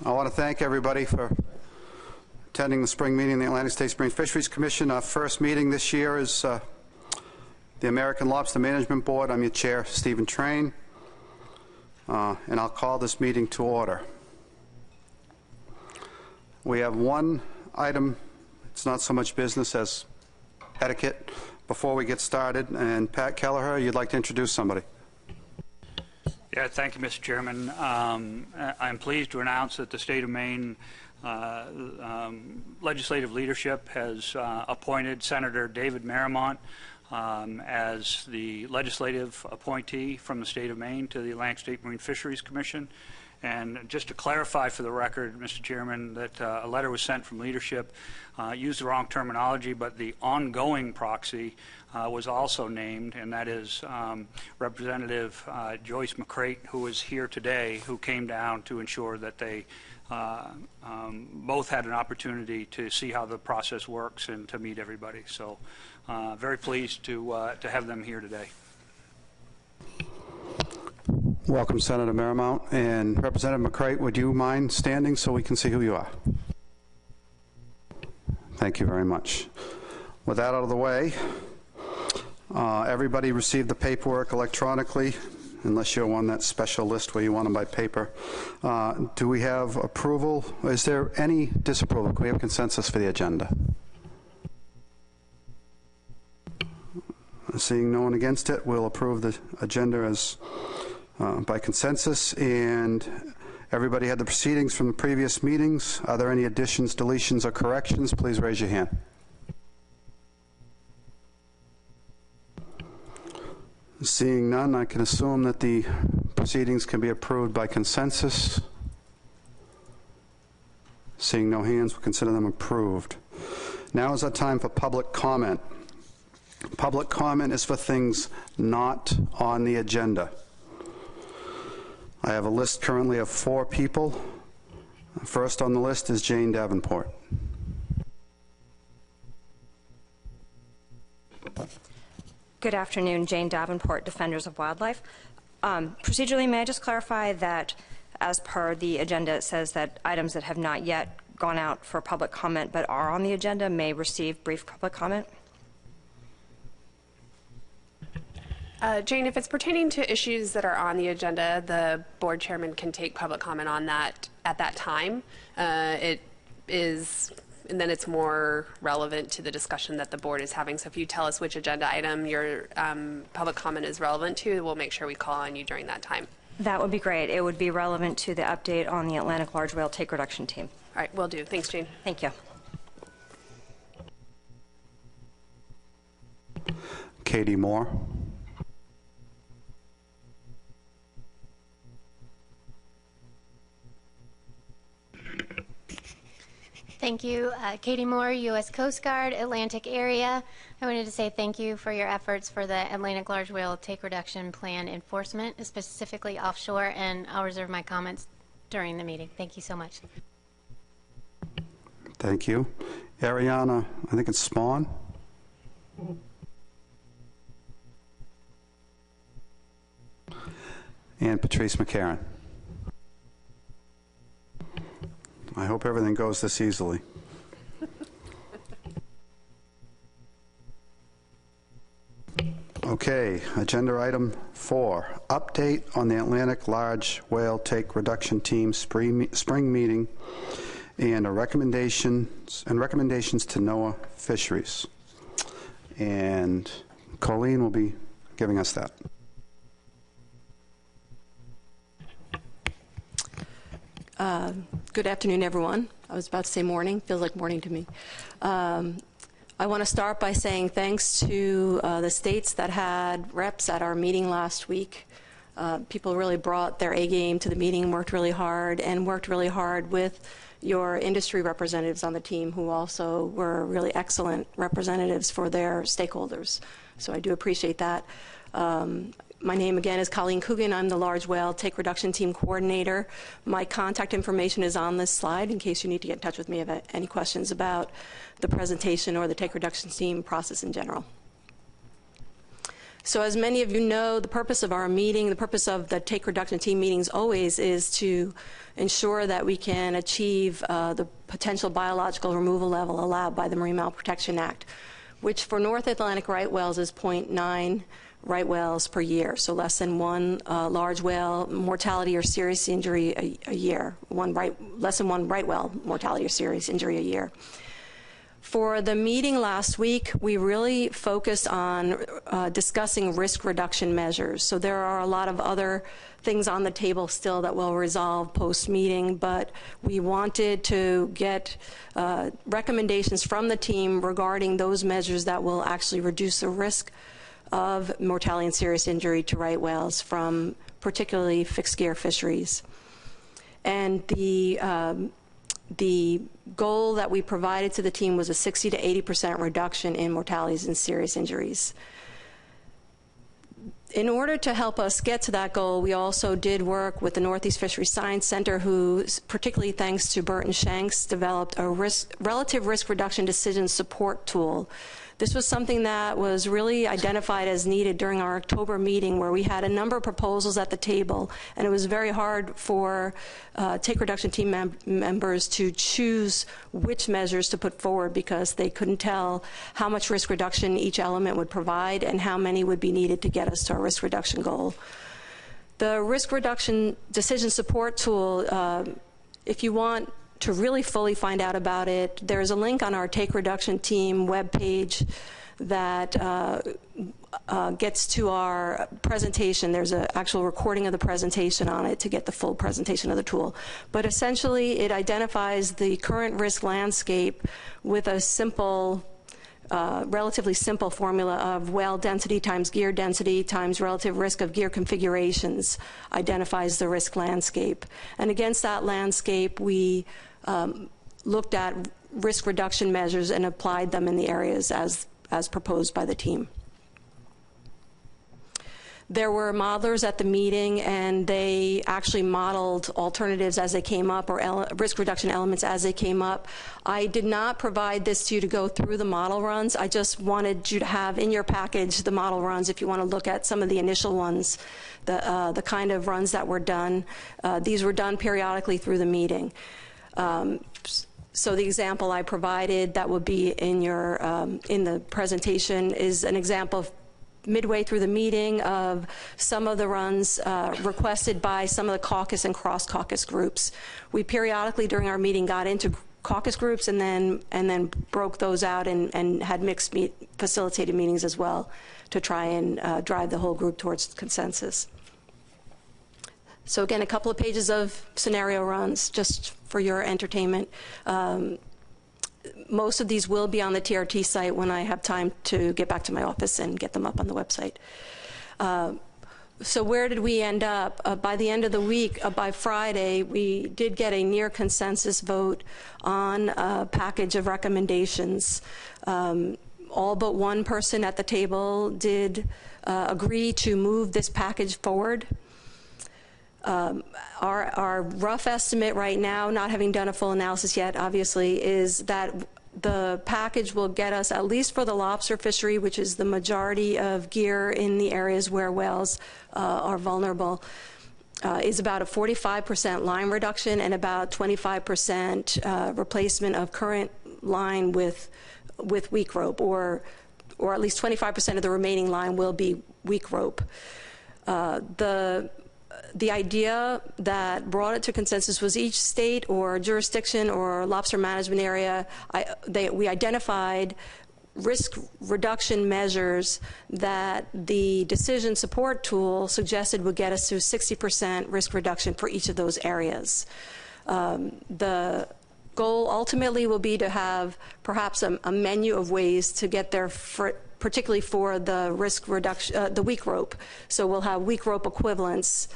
I want to thank everybody for attending the spring meeting of the Atlantic States Marine Fisheries Commission. Our first meeting this year is the American Lobster Management Board. I'm your chair, Stephen Train, and I'll call this meeting to order. We have one item. It's not so much business as etiquette before we get started. And Pat Kelleher, you'd like to introduce somebody. Yeah, thank you, Mr. Chairman. I'm pleased to announce that the state of Maine legislative leadership has appointed Senator David Marymount as the legislative appointee from the state of Maine to the Atlantic State Marine Fisheries Commission. And just to clarify for the record, Mr. Chairman, that a letter was sent from leadership, used the wrong terminology, but the ongoing proxy was also named, and that is Representative Joyce McCrate, who is here today, who came down to ensure that they both had an opportunity to see how the process works and to meet everybody. So very pleased to have them here today. Welcome, Senator Marymount. And Representative McCrate, would you mind standing so we can see who you are? Thank you very much. With that out of the way, everybody received the paperwork electronically, unless you're on that special list where you want them by paper. Do we have approval? Is there any disapproval? Can we have consensus for the agenda? Seeing no one against it, we'll approve the agenda as by consensus. And everybody had the proceedings from the previous meetings. Are there any additions, deletions, or corrections? Please raise your hand. Seeing none, I can assume that the proceedings can be approved by consensus. Seeing no hands, we'll consider them approved. Now is our time for public comment. Public comment is for things not on the agenda. I have a list currently of 4 people. First on the list is Jane Davenport. Good afternoon, Jane Davenport, Defenders of Wildlife. Procedurally, may I just clarify that as per the agenda, it says that items that have not yet gone out for public comment but are on the agenda may receive brief public comment? Jane, if it's pertaining to issues that are on the agenda, the board chairman can take public comment on that at that time. And then it's more relevant to the discussion that the board is having. So if you tell us which agenda item your public comment is relevant to, we'll make sure we call on you during that time. That would be great. It would be relevant to the update on the Atlantic Large Whale Take Reduction Team. All right, will do. Thanks, Jane. Thank you. Katie Moore. Thank you. Katie Moore, U.S. Coast Guard, Atlantic area. I wanted to say thank you for your efforts for the Atlantic Large Whale Take Reduction Plan enforcement, specifically offshore, and I'll reserve my comments during the meeting. Thank you so much. Thank you. Ariana, I think it's Spawn. And Patrice McCarron. I hope everything goes this easily. Okay, agenda item 4, update on the Atlantic Large Whale Take Reduction Team spring meeting and recommendations to NOAA Fisheries. And Colleen will be giving us that. Good afternoon, everyone. I was about to say morning. Feels like morning to me. I want to start by saying thanks to the states that had reps at our meeting last week. People really brought their A game to the meeting, worked really hard with your industry representatives on the team who also were really excellent representatives for their stakeholders. So I do appreciate that. My name again is Colleen Coogan. I'm the Large Whale Take Reduction Team Coordinator. My contact information is on this slide in case you need to get in touch with me if you have any questions about the presentation or the Take Reduction Team process in general. So as many of you know, the purpose of our meeting, the purpose of the take reduction team meetings always is to ensure that we can achieve the potential biological removal level allowed by the Marine Mammal Protection Act, which for North Atlantic right whales is 0.9 right whales per year, so less than one large whale mortality or serious injury a year, less than one right whale mortality or serious injury a year. For the meeting last week, we really focused on discussing risk reduction measures. So there are a lot of other things on the table still that we'll resolve post-meeting, but we wanted to get recommendations from the team regarding those measures that will actually reduce the risk of mortality and serious injury to right whales from particularly fixed gear fisheries. And the goal that we provided to the team was a 60 to 80% reduction in mortalities and serious injuries. In order to help us get to that goal, we also did work with the Northeast Fisheries Science Center, who, particularly thanks to Burton Shanks, developed a relative risk reduction decision support tool. This was something that was really identified as needed during our October meeting, where we had a number of proposals at the table, and it was very hard for take reduction team members to choose which measures to put forward because they couldn't tell how much risk reduction each element would provide and how many would be needed to get us to our risk reduction goal. The risk reduction decision support tool, if you want to really fully find out about it, there's a link on our Take Reduction Team webpage that gets to our presentation. There's an actual recording of the presentation on it to get the full presentation of the tool. But essentially, it identifies the current risk landscape with a simple, relatively simple formula of whale density times gear density times relative risk of gear configurations identifies the risk landscape. And against that landscape, we looked at risk reduction measures and applied them in the areas as proposed by the team. There were modelers at the meeting, and they actually modeled alternatives as they came up, or risk reduction elements as they came up. I did not provide this to you to go through the model runs. I just wanted you to have in your package the model runs if you want to look at some of the initial ones, the kind of runs that were done. These were done periodically through the meeting. So the example I provided that would be in your in the presentation is an example of midway through the meeting of some of the runs requested by some of the caucus and cross-caucus groups. We periodically during our meeting got into caucus groups and then broke those out and had mixed facilitated meetings as well to try and drive the whole group towards consensus. So again, a couple of pages of scenario runs just for your entertainment. Most of these will be on the TRT site when I have time to get back to my office and get them up on the website. So where did we end up? By the end of the week, by Friday, we did get a near consensus vote on a package of recommendations. All but one person at the table did agree to move this package forward. Our rough estimate right now, not having done a full analysis yet, obviously, is that the package will get us, at least for the lobster fishery, which is the majority of gear in the areas where whales are vulnerable, is about a 45% line reduction and about 25% replacement of current line with weak rope, or at least 25% of the remaining line will be weak rope. The idea that brought it to consensus was each state or jurisdiction or lobster management area, we identified risk reduction measures that the decision support tool suggested would get us to 60% risk reduction for each of those areas. The goal ultimately will be to have perhaps a menu of ways to get there, particularly for the risk reduction, the weak rope. So we'll have weak rope equivalents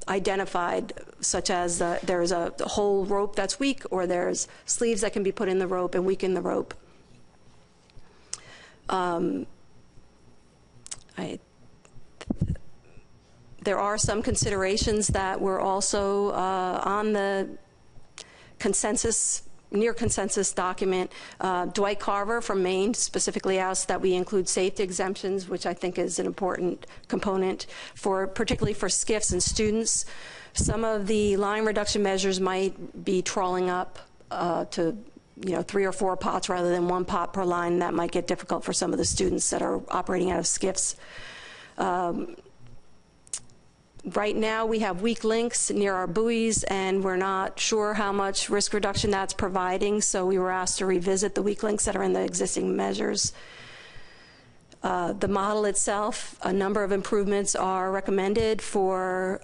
identified, such as there's a whole rope that's weak, or there's sleeves that can be put in the rope and weaken the rope. There are some considerations that were also on the consensus near consensus document. Dwight Carver from Maine specifically asked that we include safety exemptions, which I think is an important component, particularly for skiffs and students. Some of the line reduction measures might be trawling up to 3 or 4 pots rather than 1 pot per line. That might get difficult for some of the students that are operating out of skiffs. Right now, we have weak links near our buoys, and we're not sure how much risk reduction that's providing, so we were asked to revisit the weak links that are in the existing measures. The model itself, a number of improvements are recommended for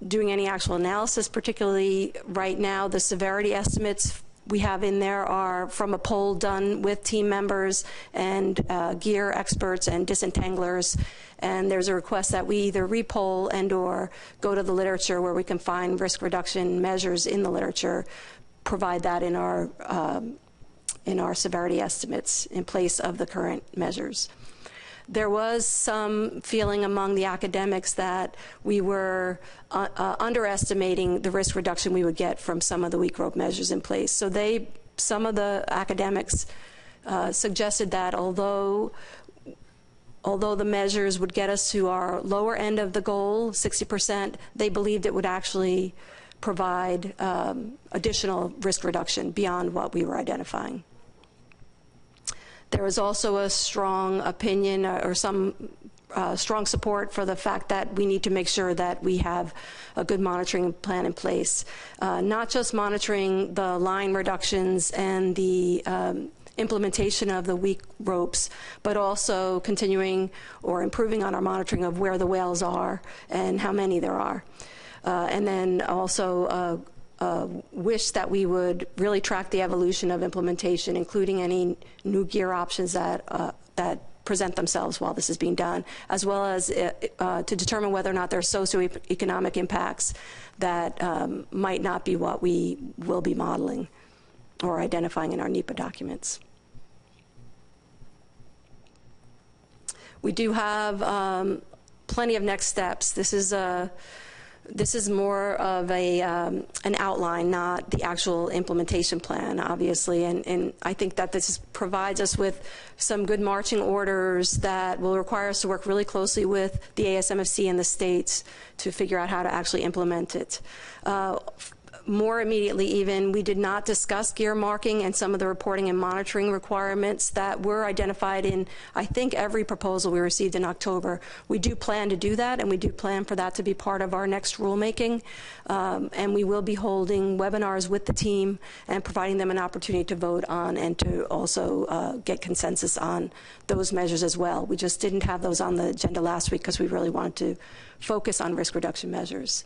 doing any actual analysis, particularly right now the severity estimates we have in there are from a poll done with team members and gear experts and disentanglers. And there's a request that we either repoll and or go to the literature where we can find risk reduction measures in the literature, provide that in our severity estimates in place of the current measures. There was some feeling among the academics that we were underestimating the risk reduction we would get from some of the weak rope measures in place. So some of the academics suggested that although the measures would get us to our lower end of the goal, 60%, they believed it would actually provide additional risk reduction beyond what we were identifying. There was also a strong opinion or some strong support for the fact that we need to make sure that we have a good monitoring plan in place, not just monitoring the line reductions and the implementation of the weak ropes, but also continuing or improving on our monitoring of where the whales are and how many there are. And then also wish that we would really track the evolution of implementation, including any new gear options that present themselves while this is being done, as well as to determine whether or not there are socioeconomic impacts that might not be what we will be modeling or identifying in our NEPA documents. We do have plenty of next steps. This is more of an outline, not the actual implementation plan, obviously, and I think that this provides us with some good marching orders that will require us to work really closely with the ASMFC and the states to figure out how to actually implement it. More immediately even, we did not discuss gear marking and some of the reporting and monitoring requirements that were identified in, I think, every proposal we received in October. We do plan to do that, and we do plan for that to be part of our next rulemaking. And we will be holding webinars with the team and providing them an opportunity to vote on and to also get consensus on those measures as well. We just didn't have those on the agenda last week because we really wanted to focus on risk reduction measures.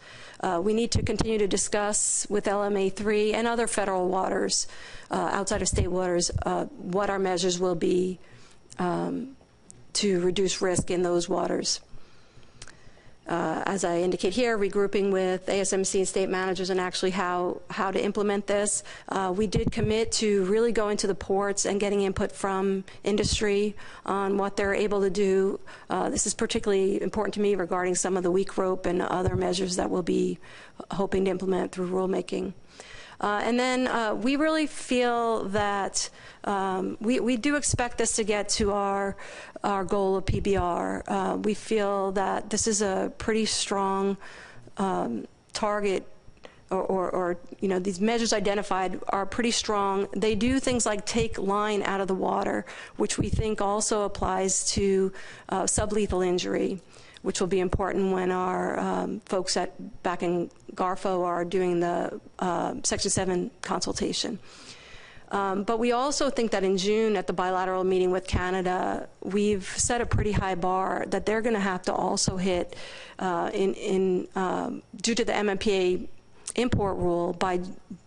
We need to continue to discuss with LMA3 and other federal waters, outside of state waters, what our measures will be to reduce risk in those waters. As I indicate here, regrouping with ASMC and state managers and actually how to implement this. We did commit to really going to the ports and getting input from industry on what they're able to do. This is particularly important to me regarding some of the weak rope and other measures that we'll be hoping to implement through rulemaking. And then we really feel that we do expect this to get to our goal of PBR. We feel that this is a pretty strong target, or these measures identified are pretty strong. They do things like take line out of the water, which we think also applies to sublethal injury, which will be important when our folks back in Garfo are doing the Section 7 consultation. But we also think that in June at the bilateral meeting with Canada, we've set a pretty high bar that they're going to have to also hit due to the MMPA import rule by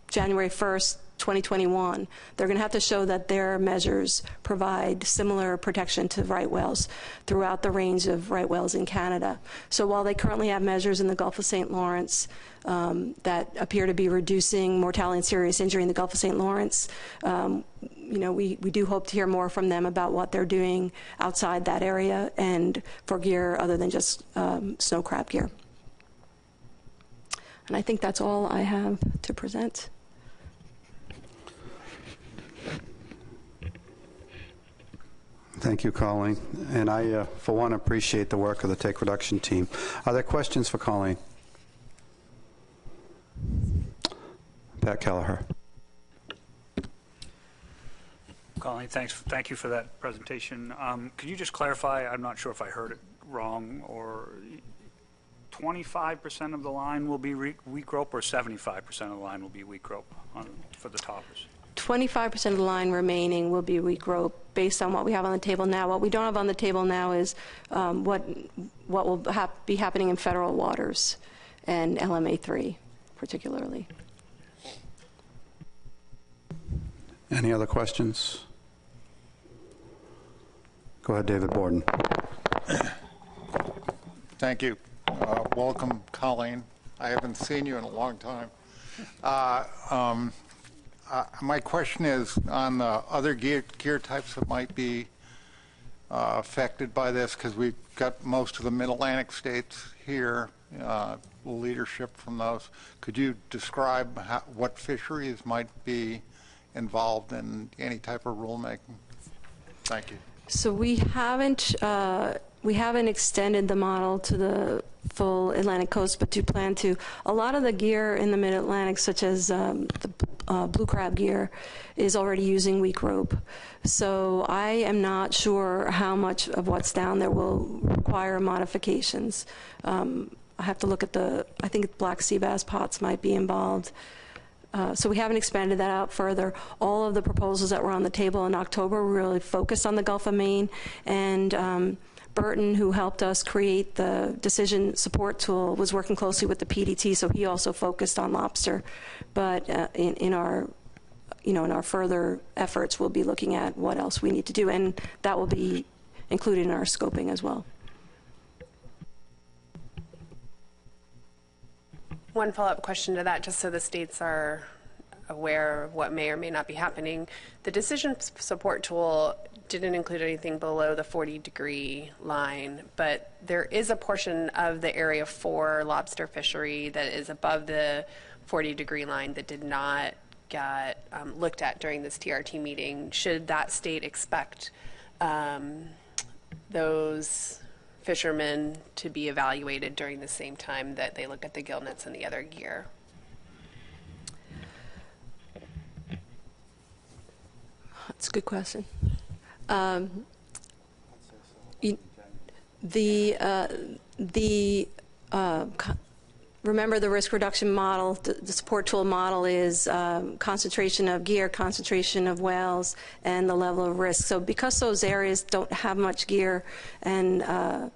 January 1st, 2021. They're going to have to show that their measures provide similar protection to right whales throughout the range of right whales in Canada. So while they currently have measures in the Gulf of St. Lawrence that appear to be reducing mortality and serious injury in the Gulf of St. Lawrence, we do hope to hear more from them about what they're doing outside that area and for gear other than just snow crab gear. And I think that's all I have to present. Thank you, Colleen. And I, for one, appreciate the work of the take reduction team. Are there questions for Colleen? Pat Kelleher. Colleen, thank you for that presentation. Could you just clarify, I'm not sure if I heard it wrong, or 25% of the line will be wheat rope, or 75% of the line will be wheat rope for the toppers? 25% of the line remaining will be wheat rope based on what we have on the table now. What we don't have on the table now is what will be happening in federal waters and LMA3 particularly. Any other questions? Go ahead, David Borden. Thank you. Welcome, Colleen. I haven't seen you in a long time. My question is on the other gear types that might be affected by this, because we've got most of the Mid-Atlantic states here, leadership from those. Could you describe what fisheries might be involved in any type of rulemaking? Thank you. So we haven't extended the model to the full Atlantic coast, but do plan to. A lot of the gear in the Mid-Atlantic, such as the blue crab gear, is already using wheat rope. So I am not sure how much of what's down there will require modifications. I have to look at I think black sea bass pots might be involved. So we haven't expanded that out further. All of the proposals that were on the table in October were really focused on the Gulf of Maine, and Burton, who helped us create the decision support tool, was working closely with the PDT, so he also focused on lobster. But in our further efforts, we'll be looking at what else we need to do, and that will be included in our scoping as well. One follow-up question to that, just so the states are aware of what may or may not be happening. The decision support tool didn't include anything below the 40-degree line, but there is a portion of the Area 4 lobster fishery that is above the 40-degree line that did not get looked at during this TRT meeting. Should that state expect those fishermen to be evaluated during the same time that they look at the gill nets and the other gear? That's a good question. Remember the risk reduction model, the support tool model is concentration of gear, concentration of whales, and the level of risk. So because those areas don't have much gear, and I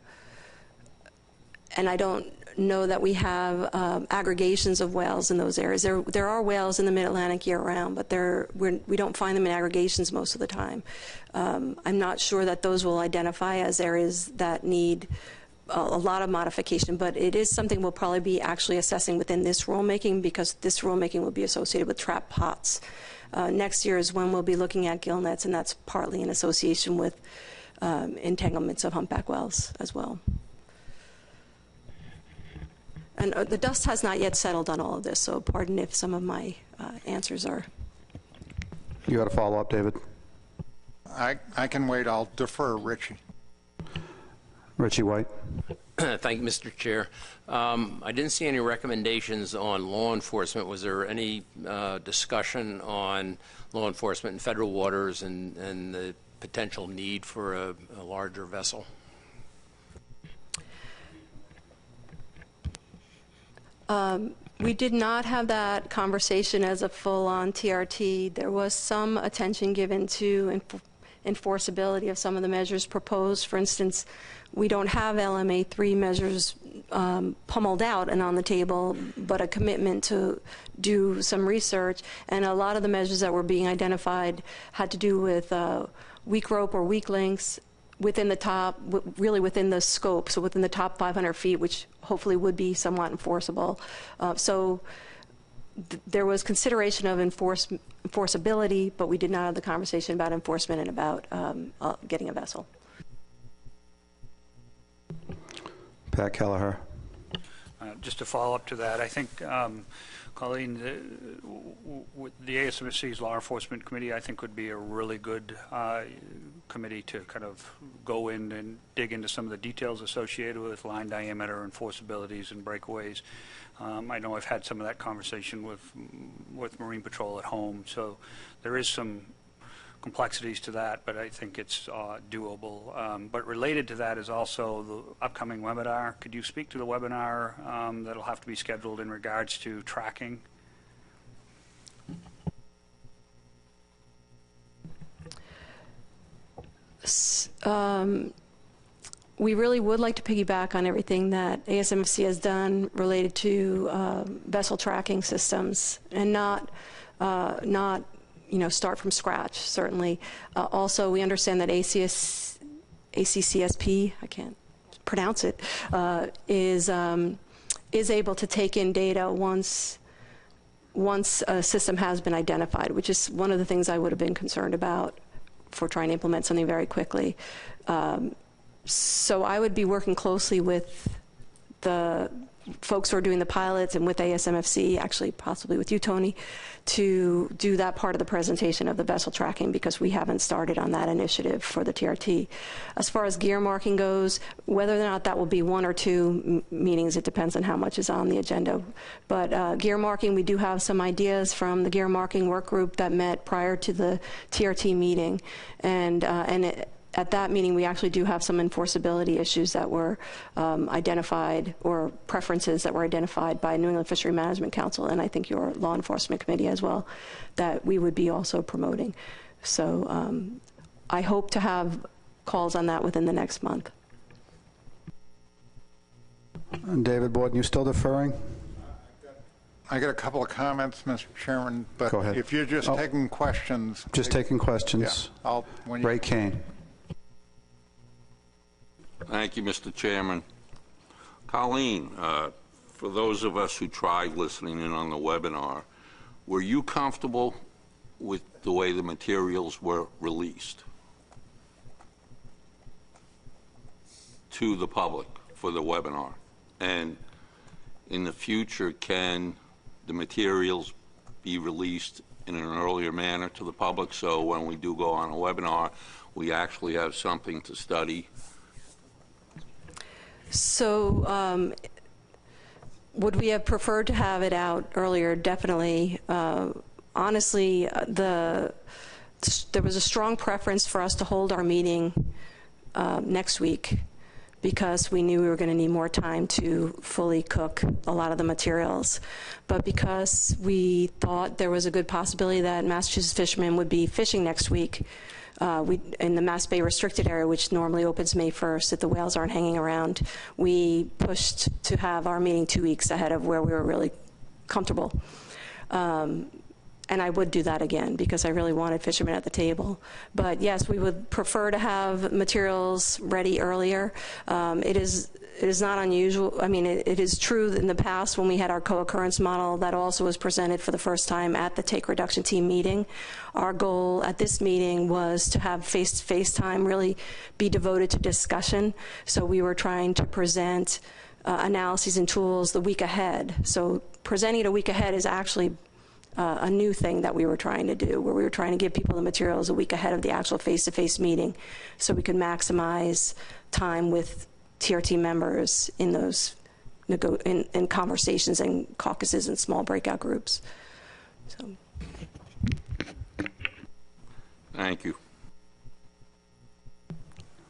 don't know that we have aggregations of whales in those areas. There are whales in the Mid-Atlantic year-round, but we don't find them in aggregations most of the time. I'm not sure that those will identify as areas that need a lot of modification, but it is something we'll probably be actually assessing within this rulemaking, because this rulemaking will be associated with trap pots. Next year is when we'll be looking at gill nets, and that's partly in association with entanglements of humpback whales as well. And the dust has not yet settled on all of this, so pardon if some of my answers are. You got a follow-up, David? I can wait. I'll defer Richie. Richie White. Thank you, Mr. Chair. I didn't see any recommendations on law enforcement. Was there any discussion on law enforcement in federal waters and the potential need for a larger vessel? We did not have that conversation as a full-on TRT. There was some attention given to enforceability of some of the measures proposed. For instance, we don't have LMA3 measures pummeled out and on the table, but a commitment to do some research. And a lot of the measures that were being identified had to do with weak rope or weak links within the top, really within the scope, so within the top 500 feet, which hopefully would be somewhat enforceable. So there was consideration of enforceability, but we did not have the conversation about enforcement and about getting a vessel. Pat Kelleher. just to follow up to that, I think, Colleen, the ASMFC's Law Enforcement Committee, I think, would be a really good committee to kind of go in and dig into some of the details associated with line diameter, enforceabilities, and breakaways. I know I've had some of that conversation with Marine Patrol at home, so there is some complexities to that, but I think it's doable. But related to that is also the upcoming webinar. Could you speak to the webinar that'll have to be scheduled in regards to tracking? We really would like to piggyback on everything that ASMFC has done related to vessel tracking systems, and not start from scratch, certainly. Also, we understand that ACCSP, I can't pronounce it, is able to take in data once a system has been identified, which is one of the things I would have been concerned about for trying to implement something very quickly. So I would be working closely with the folks who are doing the pilots and with ASMFC, actually possibly with you, Tony, to do that part of the presentation of the vessel tracking, because we haven't started on that initiative for the TRT. As far as gear marking goes, whether or not that will be 1 or 2 meetings, it depends on how much is on the agenda. But gear marking, we do have some ideas from the gear marking work group that met prior to the TRT meeting, at that meeting, we actually do have some enforceability issues that were identified, or preferences that were identified by New England Fishery Management Council, and I think your Law Enforcement Committee as well, that we would be also promoting. So I hope to have calls on that within the next month. And David Borden, you still deferring? I got a couple of comments, Mr. Chairman, but go ahead. If you're just taking questions. Just taking questions. Yeah, Ray Kane. Thank you, Mr. Chairman. Colleen, for those of us who tried listening in on the webinar, were you comfortable with the way the materials were released to the public for the webinar? And in the future, can the materials be released in an earlier manner to the public, so when we do go on a webinar, we actually have something to study? So would we have preferred to have it out earlier? Definitely. Honestly, there was a strong preference for us to hold our meeting next week, because we knew we were going to need more time to fully cook a lot of the materials. But because we thought there was a good possibility that Massachusetts fishermen would be fishing next week, in the Mass Bay restricted area, which normally opens May 1st, if the whales aren't hanging around, we pushed to have our meeting 2 weeks ahead of where we were really comfortable. And I would do that again, because I really wanted fishermen at the table. But yes, we would prefer to have materials ready earlier. It is not unusual. I mean, it is true that in the past, when we had our co-occurrence model, that also was presented for the first time at the take reduction team meeting. Our goal at this meeting was to have face-to-face time really be devoted to discussion. So we were trying to present analyses and tools the week ahead. So presenting it a week ahead is actually a new thing that we were trying to do, where we were trying to give people the materials a week ahead of the actual face-to-face meeting, so we could maximize time with TRT members in those in conversations and caucuses and small breakout groups. So. Thank you.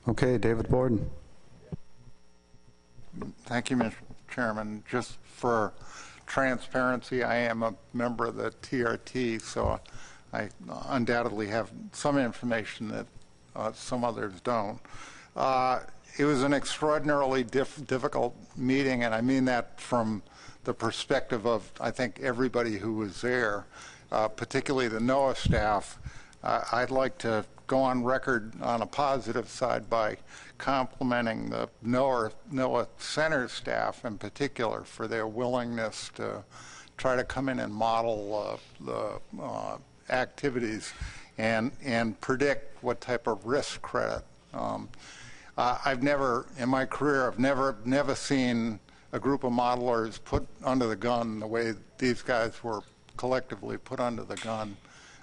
Okay, David Borden. Thank you, Mr. Chairman. Just for transparency, I am a member of the TRT, so I undoubtedly have some information that some others don't. It was an extraordinarily difficult meeting, and I mean that from the perspective of, I think, everybody who was there, particularly the NOAA staff. I'd like to go on record on a positive side by complimenting the NOAA Center staff in particular for their willingness to try to come in and model the activities and predict what type of risk credit. I've never, in my career, I've never seen a group of modelers put under the gun the way these guys were collectively put under the gun.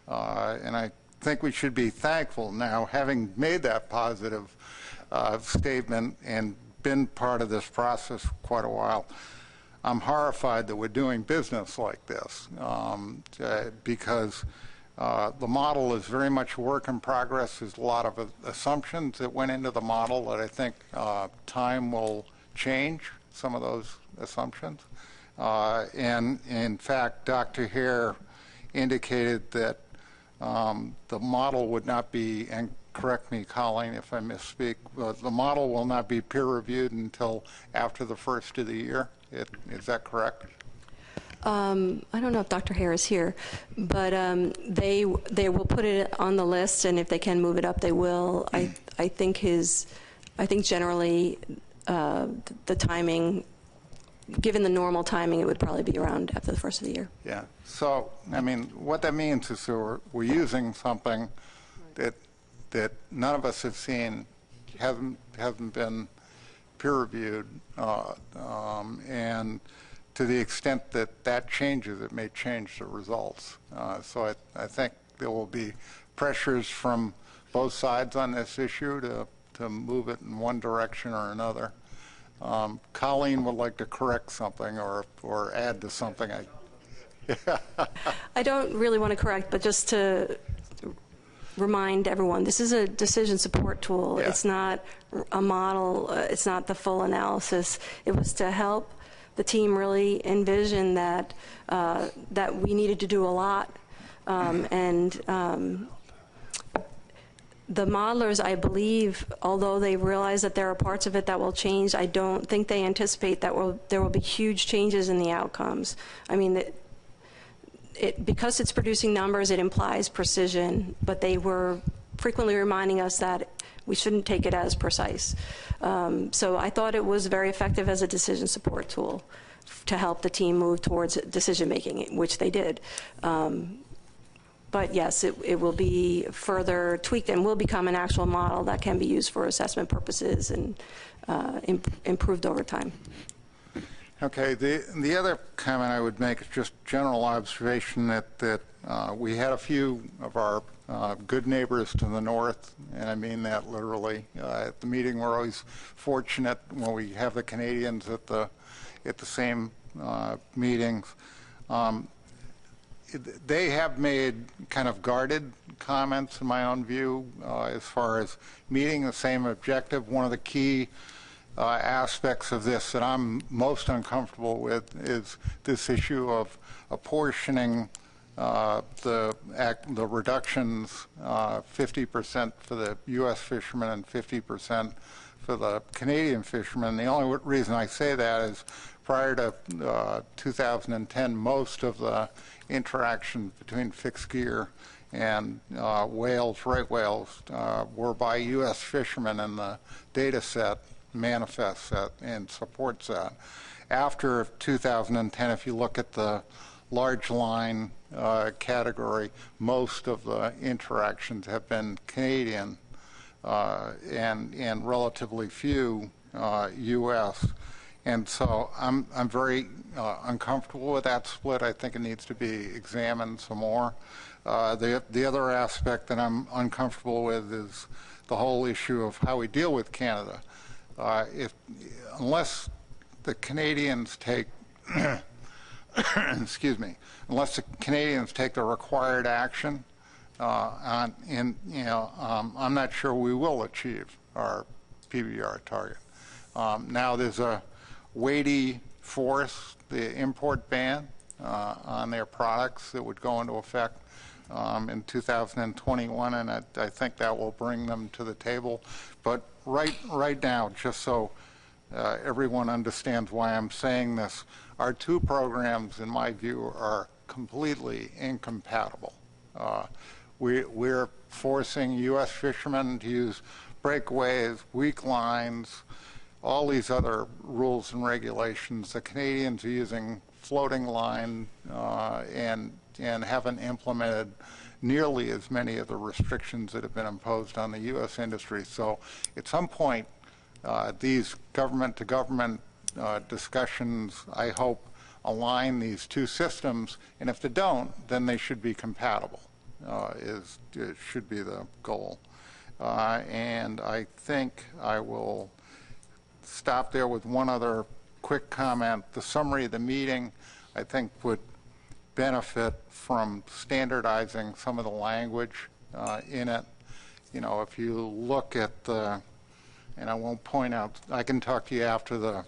And I think we should be thankful now, having made that positive statement and been part of this process for quite a while. I'm horrified that we're doing business like this because the model is very much a work in progress. There's a lot of assumptions that went into the model that I think time will change some of those assumptions. And in fact, Dr. Hare indicated that the model would not be, and correct me, Colleen, if I misspeak, the model will not be peer reviewed until after the first of the year. Is that correct? I don't know if Dr. Hare is here, but they will put it on the list, and if they can move it up, they will. I think generally the timing, given the normal timing, it would probably be around after the first of the year. Yeah. So, I mean, what that means is that we're using something that none of us have seen, hasn't been peer reviewed, and to the extent that that changes, it may change the results. So I think there will be pressures from both sides on this issue to move it in one direction or another. Colleen would like to correct something or add to something. I don't really want to correct, but just to remind everyone, this is a decision support tool. Yeah. It's not a model. It's not the full analysis. It was to help the team really envision that that we needed to do a lot, the modelers, I believe, although they realize that there are parts of it that will change, I don't think they anticipate that there will be huge changes in the outcomes. I mean, because it's producing numbers, it implies precision, but they were frequently reminding us that we shouldn't take it as precise. So I thought it was very effective as a decision support tool to help the team move towards decision making, which they did. But yes, it will be further tweaked and will become an actual model that can be used for assessment purposes and improved over time. Okay, the other comment I would make is just general observation that we had a few of our good neighbors to the north, and I mean that literally. At the meeting, we're always fortunate when we have the Canadians at the same meetings. They have made kind of guarded comments, in my own view, as far as meeting the same objective. One of the key aspects of this that I'm most uncomfortable with is this issue of apportioning the reductions, 50% for the U.S. fishermen and 50% for the Canadian fishermen. The only reason I say that is prior to 2010, most of the interactions between fixed gear and whales, right whales, were by U.S. fishermen, and the data set manifests that and supports that. After 2010, if you look at the large line category, most of the interactions have been Canadian and relatively few U.S. And so I'm very uncomfortable with that split. I think it needs to be examined some more. The other aspect that I'm uncomfortable with is the whole issue of how we deal with Canada. Unless the Canadians take, excuse me, unless the Canadians take the required action, I'm not sure we will achieve our PBR target. Now there's a weighty force, the import ban on their products that would go into effect in 2021, and I think that will bring them to the table. But right now, just so everyone understands why I'm saying this, our two programs, in my view, are completely incompatible. We're forcing U.S. fishermen to use breakaways, weak lines, all these other rules and regulations. The Canadians are using floating line and haven't implemented nearly as many of the restrictions that have been imposed on the U.S. industry. So at some point, these government-to-government discussions, I hope, align these two systems, and if they don't, then they should be compatible, it should be the goal. And I think I will stop there with one other quick comment. The summary of the meeting, I think, would benefit from standardizing some of the language in it. You know, if you look at the, and I won't point out, I can talk to you after the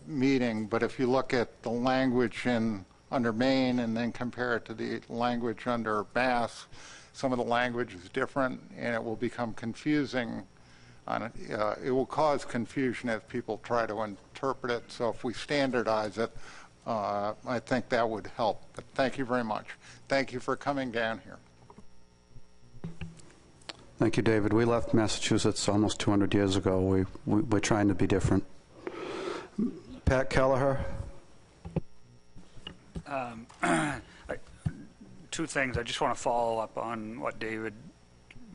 meeting, but if you look at the language under Maine and then compare it to the language under Mass, some of the language is different, and it will become confusing. It will cause confusion as people try to interpret it. So if we standardize it, I think that would help. But thank you very much. Thank you for coming down here. Thank you, David. We left Massachusetts almost 200 years ago. We're trying to be different. Pat Kelleher. Two things. I just want to follow up on what David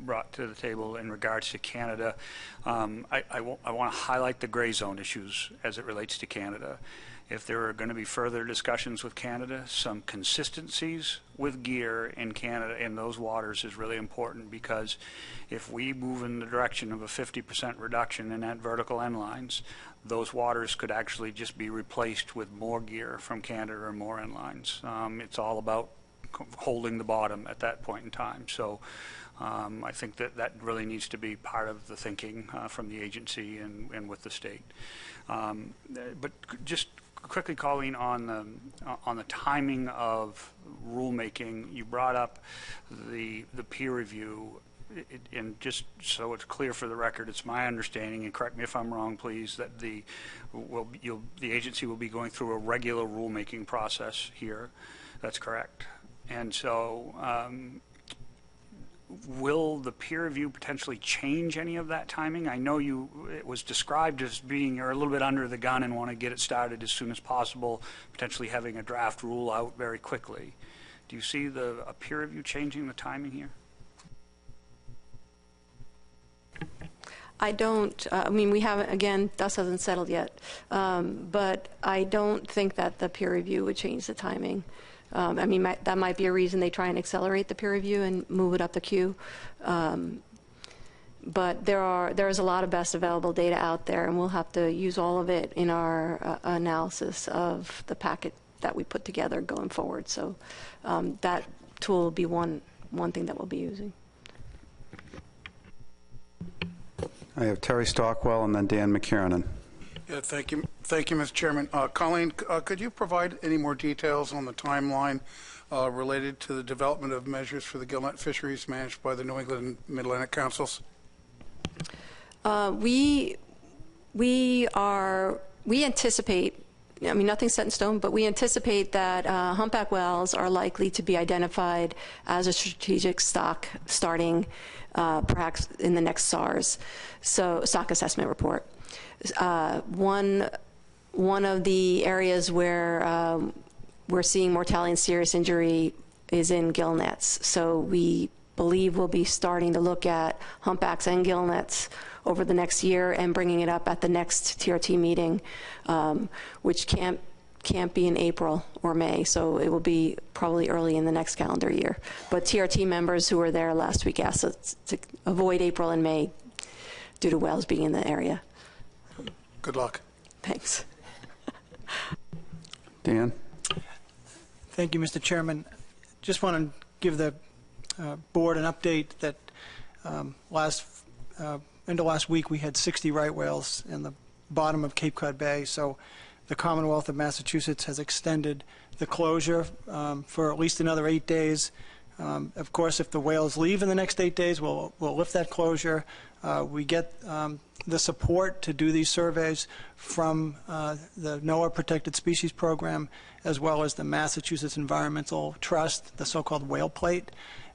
brought to the table in regards to Canada. I want to highlight the gray zone issues as it relates to Canada. If there are going to be further discussions with Canada, some consistencies with gear in Canada in those waters is really important, because if we move in the direction of a 50% reduction in that vertical end lines, those waters could actually just be replaced with more gear from Canada or more end lines. It's all about holding the bottom at that point in time. So I think that really needs to be part of the thinking from the agency and with the state. But just quickly, Colleen, on the timing of rulemaking, you brought up the peer review. And just so it's clear for the record, it's my understanding, and correct me if I'm wrong, please, that the agency will be going through a regular rulemaking process here. That's correct. And so will the peer review potentially change any of that timing? I know it was described as being you're a little bit under the gun and want to get it started as soon as possible, potentially having a draft rule out very quickly. Do you see a peer review changing the timing here? I don't. I mean, we haven't, again, dust hasn't settled yet. But I don't think that the peer review would change the timing. I mean, that might be a reason they try and accelerate the peer review and move it up the queue. But there is a lot of best available data out there, and we'll have to use all of it in our analysis of the packet that we put together going forward. So that tool will be one thing that we'll be using. I have Terry Stockwell and then Dan McKiernan. Yeah, thank you, Mr. Chairman. Colleen, could you provide any more details on the timeline related to the development of measures for the gillnet fisheries managed by the New England Mid-Atlantic Councils? We anticipate, I mean, nothing's set in stone, but we anticipate that humpback whales are likely to be identified as a strategic stock starting perhaps in the next SARS, so stock assessment report. One of the areas where we're seeing mortality and serious injury is in gillnets. So we believe we'll be starting to look at humpbacks and gillnets over the next year and bringing it up at the next TRT meeting, which can't be in April or May, so it will be probably early in the next calendar year. But TRT members who were there last week asked us to avoid April and May due to whales being in the area. Good luck. Thanks. Dan? Thank you, Mr. Chairman. Just want to give the board an update that end of last week we had 60 right whales in the bottom of Cape Cod Bay, so the Commonwealth of Massachusetts has extended the closure for at least another 8 days. Of course, if the whales leave in the next 8 days, we'll lift that closure. We get the support to do these surveys from the NOAA Protected Species Program, as well as the Massachusetts Environmental Trust, the so-called whale plate.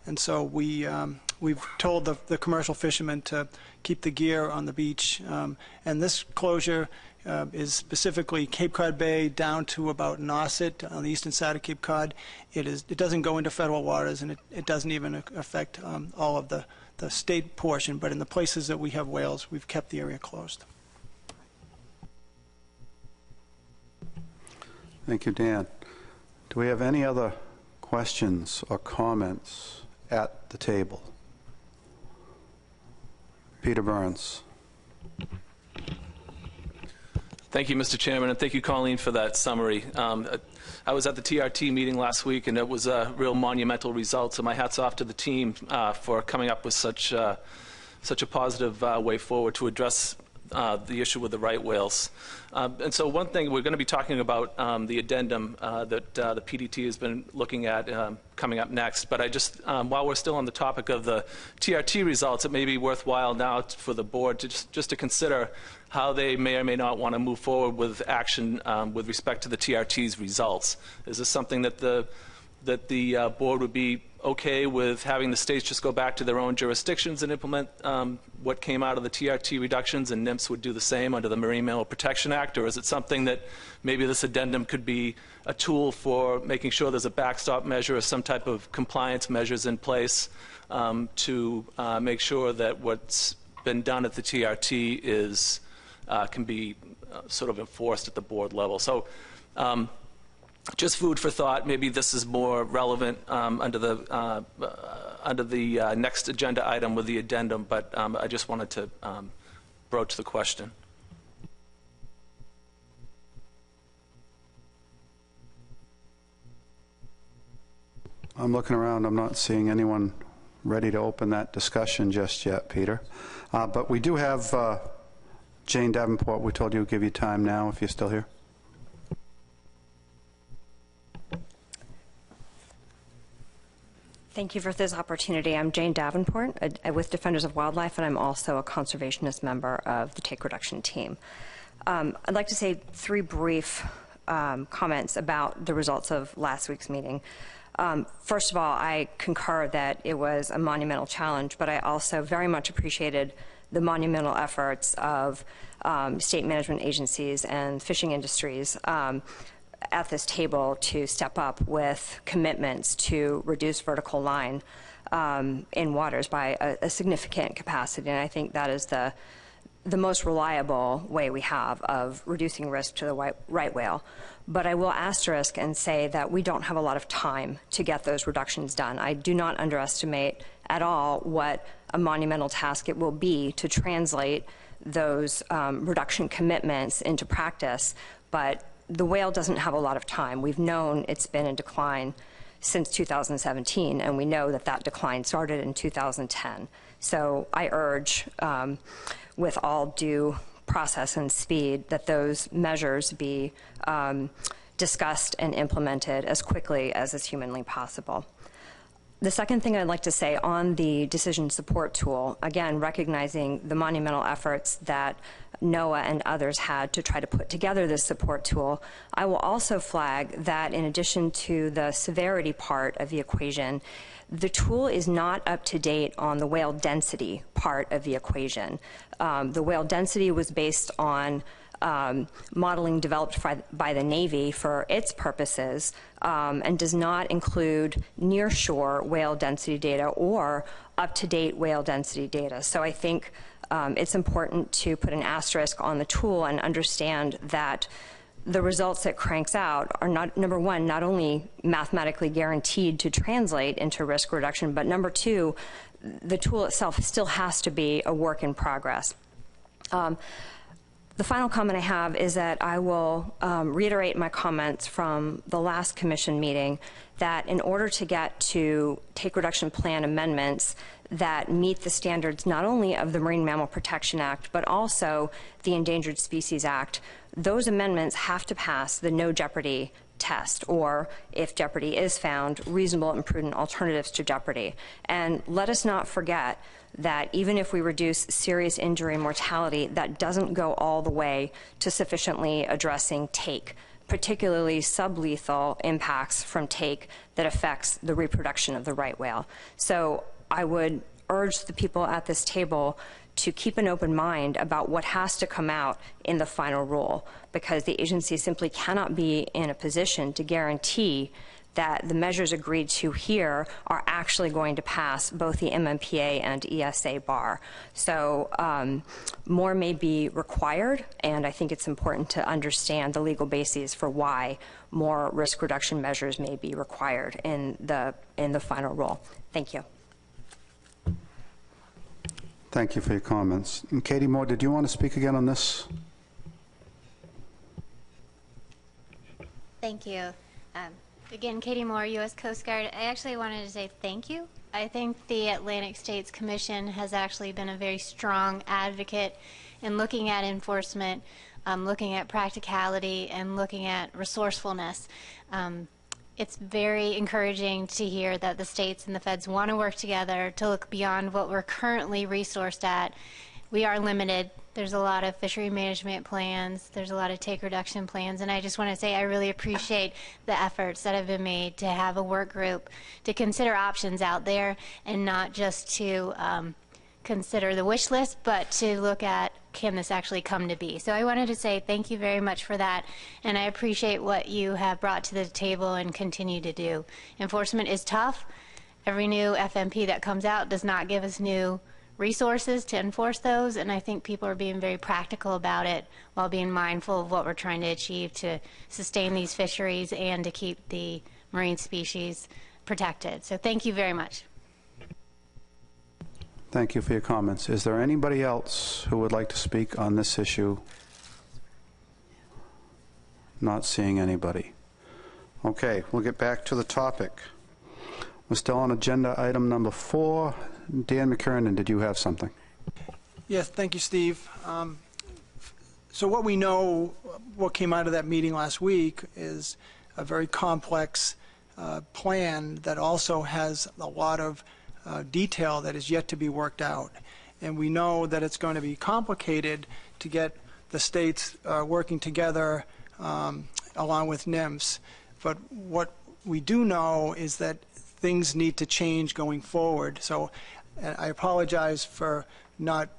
And so we've told the commercial fishermen to keep the gear on the beach. And this closure is specifically Cape Cod Bay down to about Nauset on the eastern side of Cape Cod. It doesn't go into federal waters, and it doesn't even affect all of the state portion, but in the places that we have whales, we've kept the area closed. Thank you, Dan. Do we have any other questions or comments at the table? Peter Burns. Thank you, Mr. Chairman, and thank you, Colleen, for that summary. I was at the TRT meeting last week, and it was a real monumental result, so my hat's off to the team for coming up with such a positive way forward to address the issue with the right whales. And so one thing, we're going to be talking about the addendum that the PDT has been looking at coming up next. But I just, while we're still on the topic of the TRT results, it may be worthwhile now for the board to just to consider how they may or may not want to move forward with action with respect to the TRT's results. Is this something that the board would be okay with having the states just go back to their own jurisdictions and implement what came out of the TRT reductions, and NIMS would do the same under the Marine Mammal Protection Act? Or is it something that maybe this addendum could be a tool for making sure there's a backstop measure or some type of compliance measures in place to make sure that what's been done at the TRT is can be sort of enforced at the board level? So just food for thought. Maybe this is more relevant under the next agenda item with the addendum, but I just wanted to broach the question. I'm looking around. I'm not seeing anyone ready to open that discussion just yet, Peter. But we do have Jane Davenport. We told you we'd give you time now if you're still here. Thank you for this opportunity. I'm Jane Davenport with Defenders of Wildlife, and I'm also a conservationist member of the Take Reduction team. I'd like to say three brief comments about the results of last week's meeting. First of all, I concur that it was a monumental challenge, but I also very much appreciated the monumental efforts of state management agencies and fishing industries at this table to step up with commitments to reduce vertical line in waters by a significant capacity. And I think that is the most reliable way we have of reducing risk to the right whale. But I will asterisk and say that we don't have a lot of time to get those reductions done. I do not underestimate at all what a monumental task it will be to translate those reduction commitments into practice, but the whale doesn't have a lot of time. We've known it's been in decline since 2017, and we know that that decline started in 2010. So I urge, with all due process and speed, that those measures be discussed and implemented as quickly as is humanly possible. The second thing I'd like to say on the decision support tool, again, recognizing the monumental efforts that NOAA and others had to try to put together this support tool, I will also flag that in addition to the severity part of the equation, the tool is not up to date on the whale density part of the equation. The whale density was based on modeling developed by the Navy for its purposes and does not include nearshore whale density data or up-to-date whale density data. So I think it's important to put an asterisk on the tool and understand that the results it cranks out are not, number one, not only mathematically guaranteed to translate into risk reduction, but number two, the tool itself still has to be a work in progress. The final comment I have is that I will reiterate my comments from the last commission meeting that in order to get to take reduction plan amendments that meet the standards not only of the Marine Mammal Protection Act but also the Endangered Species Act, those amendments have to pass the no jeopardy test, or if jeopardy is found, reasonable and prudent alternatives to jeopardy. And let us not forget that even if we reduce serious injury and mortality, that doesn't go all the way to sufficiently addressing take, particularly sublethal impacts from take that affects the reproduction of the right whale. So I would urge the people at this table to keep an open mind about what has to come out in the final rule, because the agency simply cannot be in a position to guarantee that the measures agreed to here are actually going to pass both the MMPA and ESA bar. So more may be required, and I think it's important to understand the legal bases for why more risk reduction measures may be required in the final rule. Thank you. Thank you for your comments. And Katie Moore, did you want to speak again on this? Thank you. Again, Katie Moore, U.S. Coast Guard. I actually wanted to say thank you. I think the Atlantic States Commission has actually been a very strong advocate in looking at enforcement, looking at practicality, and looking at resourcefulness. It's very encouraging to hear that the states and the feds want to work together to look beyond what we're currently resourced at. We are limited. There's a lot of fishery management plans. There's a lot of take reduction plans. And I just want to say I really appreciate the efforts that have been made to have a work group to consider options out there and not just to consider the wish list, but to look at, can this actually come to be? So I wanted to say thank you very much for that, and I appreciate what you have brought to the table and continue to do. Enforcement is tough. Every new FMP that comes out does not give us new resources to enforce those, and I think people are being very practical about it while being mindful of what we're trying to achieve to sustain these fisheries and to keep the marine species protected. So thank you very much. Thank you for your comments. Is there anybody else who would like to speak on this issue? Not seeing anybody. Okay, we'll get back to the topic. We're still on agenda item number 4. Dan McKernan, did you have something? Yes, thank you, Steve. So what we know, what came out of that meeting last week is a very complex plan that also has a lot of detail that is yet to be worked out. And we know that it's going to be complicated to get the states working together along with NIMS. But what we do know is that things need to change going forward. So I apologize for not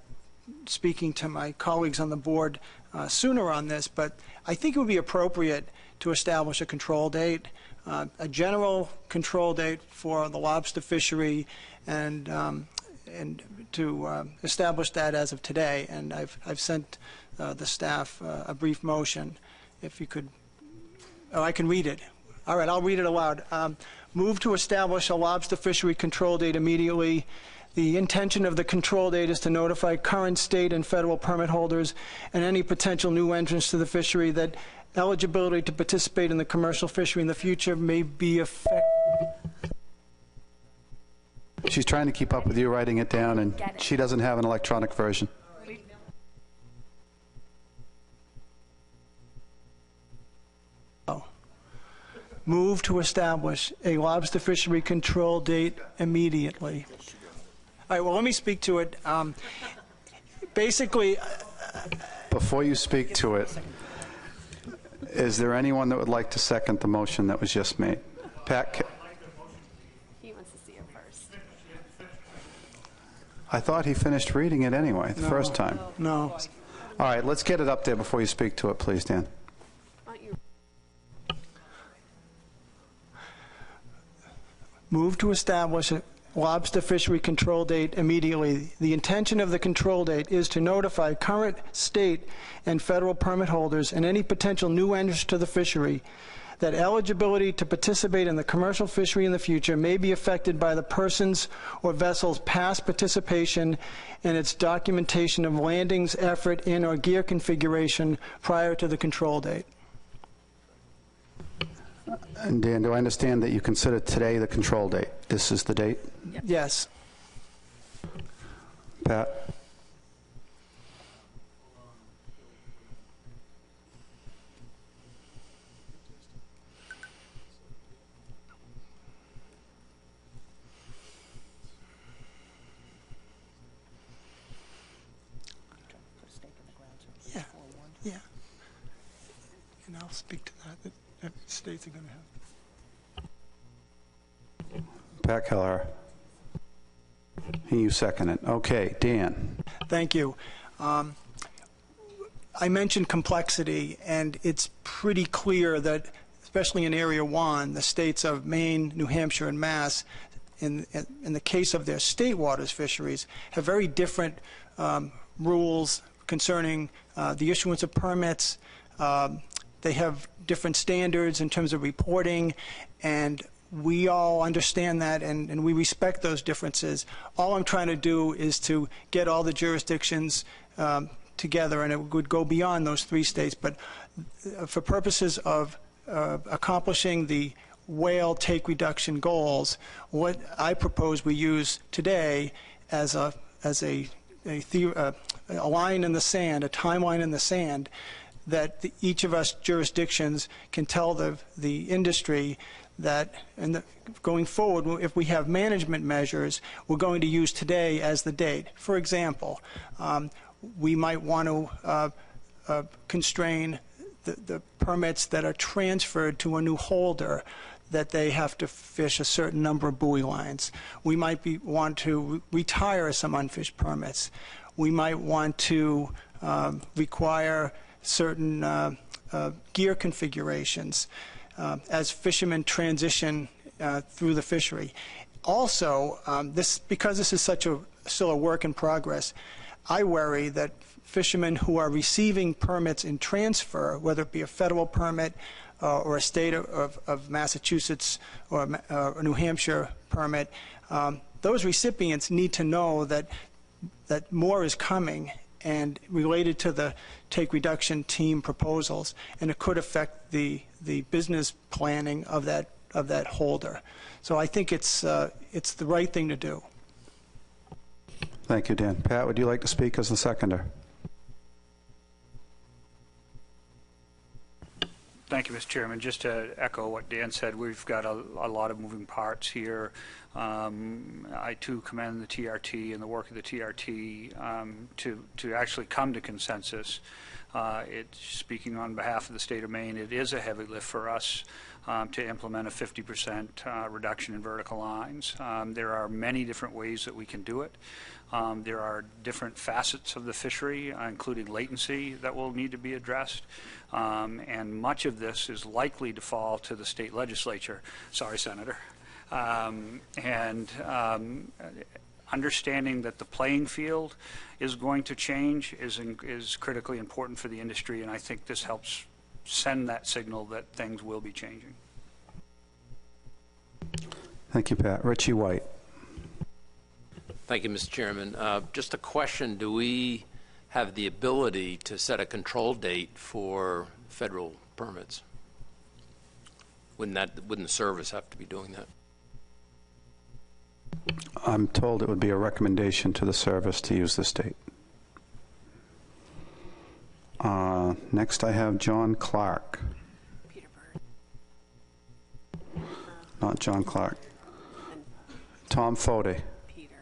speaking to my colleagues on the board sooner on this, but I think it would be appropriate to establish a control date, a general control date for the lobster fishery, and to establish that as of today. And I've sent the staff a brief motion. If you could, I can read it. All right, I'll read it aloud. Move to establish a lobster fishery control date immediately. The intention of the control date is to notify current state and federal permit holders and any potential new entrants to the fishery that eligibility to participate in the commercial fishery in the future may be affected. She's trying to keep up with you writing it down, and she doesn't have an electronic version. Move to establish a lobster fishery control date immediately. All right, well, let me speak to it. Basically, before you speak to it, is there anyone that would like to second the motion that was just made? Pat? He wants to see it first. I thought he finished reading it anyway, the first time. No. All right, let's get it up there before you speak to it, please, Dan. Move to establish a lobster fishery control date immediately. The intention of the control date is to notify current state and federal permit holders and any potential new entrants to the fishery that eligibility to participate in the commercial fishery in the future may be affected by the person's or vessel's past participation in its documentation of landings, effort, in or gear configuration prior to the control date. And Dan, do I understand that you consider today the control date? This is the date? Yes. Pat? Yeah. And I'll speak to that. That states are going to have. Pat Keller. You second it. Okay, Dan. Thank you. I mentioned complexity, and it's pretty clear that especially in Area 1, the states of Maine, New Hampshire, and Mass, in the case of their state waters fisheries, have very different rules concerning the issuance of permits. They have different standards in terms of reporting, and we all understand that, and we respect those differences. All I'm trying to do is to get all the jurisdictions together, and it would go beyond those 3 states. But for purposes of accomplishing the whale take reduction goals, what I propose we use today as a line in the sand, a timeline in the sand, that each of us jurisdictions can tell the industry that going forward, if we have management measures, we're going to use today as the date. For example, we might want to constrain the permits that are transferred to a new holder, that they have to fish a certain number of buoy lines. We might want to retire some unfished permits. We might want to require certain gear configurations as fishermen transition through the fishery. Also, because this is still a work in progress, I worry that fishermen who are receiving permits in transfer, whether it be a federal permit or a state of Massachusetts or a New Hampshire permit, those recipients need to know that more is coming and related to the take reduction team proposals, and it could affect the business planning of that holder. So I think it's the right thing to do. Thank you, Dan. Pat, would you like to speak as the seconder? Thank you, Mr. Chairman. Just to echo what Dan said, we've got a lot of moving parts here. I, too, commend the TRT and the work of the TRT to actually come to consensus. Speaking on behalf of the state of Maine, it is a heavy lift for us to implement a 50% reduction in vertical lines. There are many different ways that we can do it. There are different facets of the fishery, including latency, that will need to be addressed. And much of this is likely to fall to the state legislature. Sorry, Senator. Understanding that the playing field is going to change is critically important for the industry, and I think this helps send that signal that things will be changing. Thank you, Pat. Richie White. Thank you, Mr. Chairman. Just a question. Do we have the ability to set a control date for federal permits? Wouldn't the service have to be doing that? I'm told it would be a recommendation to the service to use this date. Next I have John Clark. Peter Bird. Not John Clark. Tom Fode. Peter.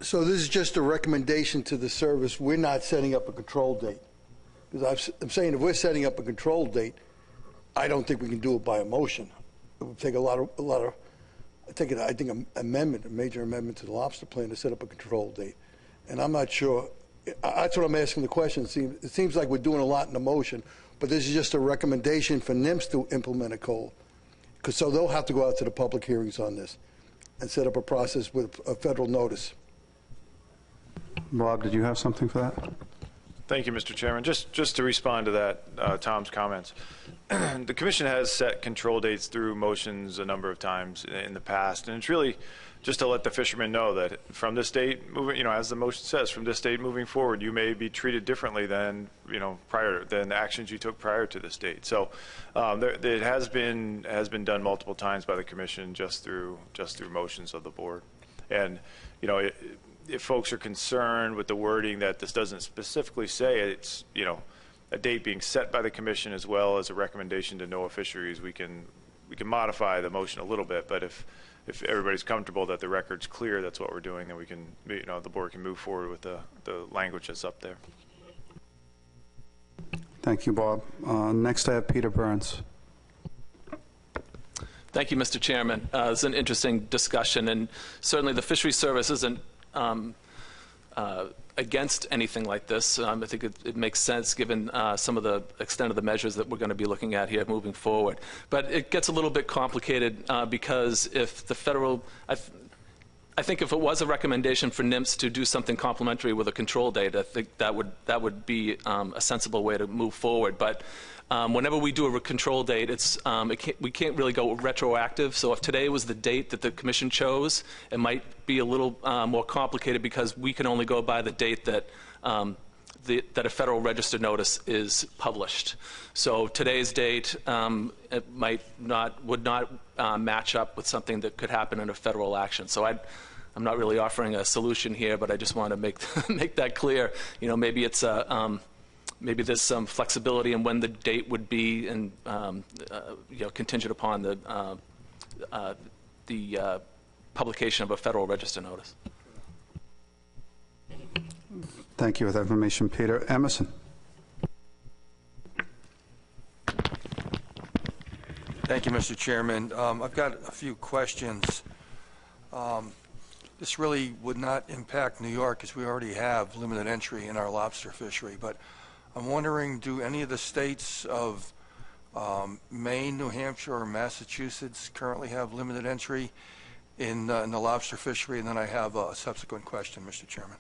So this is just a recommendation to the service. We're not setting up a control date. Because I'm saying if we're setting up a control date, I don't think we can do it by a motion. It would take I think a major amendment to the lobster plan to set up a control date. And I'm not sure, that's what I'm asking the question. It seems like we're doing a lot in the motion, but this is just a recommendation for NIMS to implement a code. So they'll have to go out to the public hearings on this and set up a process with a federal notice. Bob, did you have something for that? Thank you, Mr. Chairman. Just to respond to that, Tom's comments. The Commission has set control dates through motions a number of times in the past, and it's really just to let the fishermen know that from this date, as the motion says, from this date moving forward, you may be treated differently than than the actions you took prior to this date. So it has been done multiple times by the Commission just through motions of the board, and if folks are concerned with the wording that this doesn't specifically say it's a date being set by the Commission as well as a recommendation to NOAA Fisheries, we can modify the motion a little bit. But if everybody's comfortable that the record's clear, that's what we're doing, then we can the board can move forward with the language that's up there. Thank you, Bob. Next I have Peter Burns. Thank you, Mr. Chairman. It's an interesting discussion, and certainly the Fisheries Service isn't against anything like this. I think it makes sense given some of the extent of the measures that we're going to be looking at here moving forward. But it gets a little bit complicated because if the federal, I think if it was a recommendation for NIMS to do something complementary with a control date, I think that would be a sensible way to move forward. But whenever we do a control date, we can't really go retroactive. So if today was the date that the commission chose, it might be a little more complicated because we can only go by the date that that a Federal Register notice is published. So today's date it would not match up with something that could happen in a federal action. So I'm not really offering a solution here, but I just want to make that clear. You know, maybe it's maybe there's some flexibility in when the date would be, and you know, contingent upon the publication of a Federal Register notice. Thank you for that information, Peter. Emerson. Thank you, Mr. Chairman. I've got a few questions. This really would not impact New York, as we already have limited entry in our lobster fishery, but I'm wondering, do any of the states of Maine, New Hampshire, or Massachusetts currently have limited entry in the lobster fishery? And then I have a subsequent question, Mr. Chairman.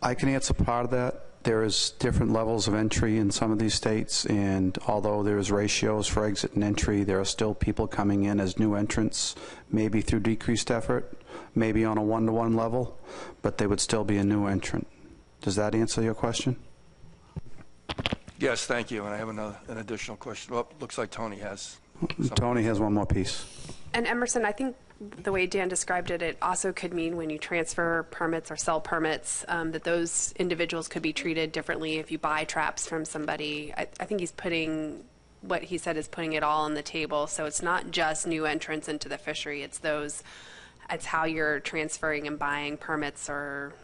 I can answer part of that. There is different levels of entry in some of these states, and although there's ratios for exit and entry, there are still people coming in as new entrants, maybe through decreased effort, maybe on a one-to-one level, but they would still be a new entrant. Does that answer your question? Yes, thank you. And I have an additional question. Well, looks like Tony has something. Tony has one more piece. And Emerson, I think the way Dan described it, it also could mean when you transfer permits or sell permits, that those individuals could be treated differently if you buy traps from somebody. I think he's putting, what he said is putting it all on the table. So it's not just new entrants into the fishery. It's how you're transferring and buying permits or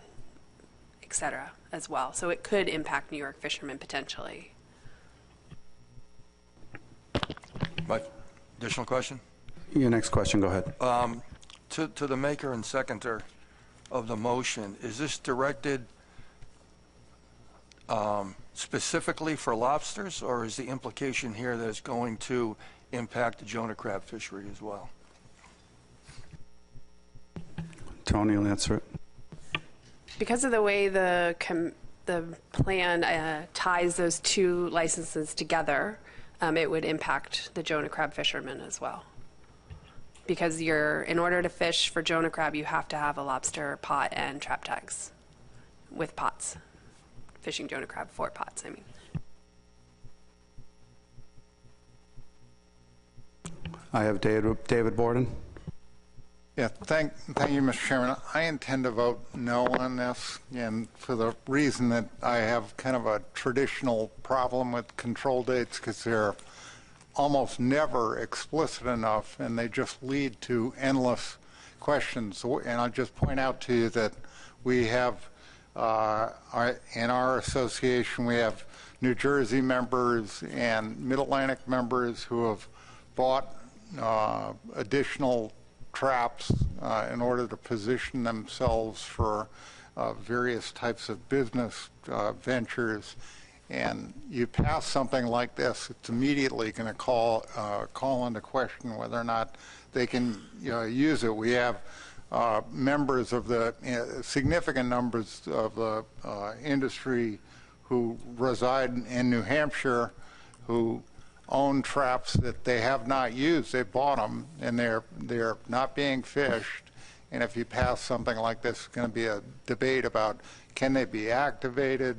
et cetera as well. So it could impact New York fishermen potentially. My additional question? Your next question, go ahead. To the maker and seconder of the motion, is this directed specifically for lobsters, or is the implication here that it's going to impact the Jonah crab fishery as well? Tony will answer it. Because of the way the plan ties those two licenses together, it would impact the Jonah crab fishermen as well. Because in order to fish for Jonah crab, you have to have a lobster pot and trap tags with pots. Fishing Jonah crab for pots, I mean. I have David Borden. Yeah, thank you, Mr. Chairman. I intend to vote no on this, and for the reason that I have kind of a traditional problem with control dates, because they're almost never explicit enough, and they just lead to endless questions. And I'll just point out to you that we have, in our association, we have New Jersey members and Mid-Atlantic members who have bought additional traps in order to position themselves for various types of business ventures. And you pass something like this, it's immediately going to call into question whether or not they can use it. We have members of the significant numbers of the industry who reside in New Hampshire who own traps that they have not used. They bought them, and they're not being fished. And if you pass something like this, it's going to be a debate about can they be activated,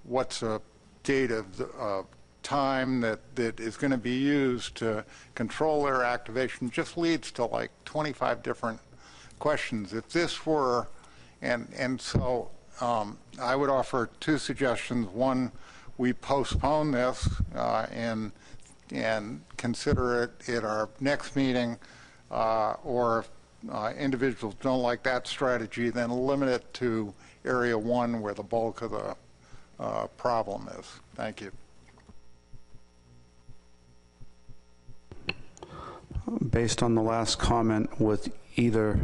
what's a date of time that is going to be used to control their activation. Just leads to like 25 different questions. If this were, and so I would offer two suggestions. One, we postpone this and consider it at our next meeting, or if individuals don't like that strategy, then limit it to Area 1 where the bulk of the problem is. Thank you. Based on the last comment, with either,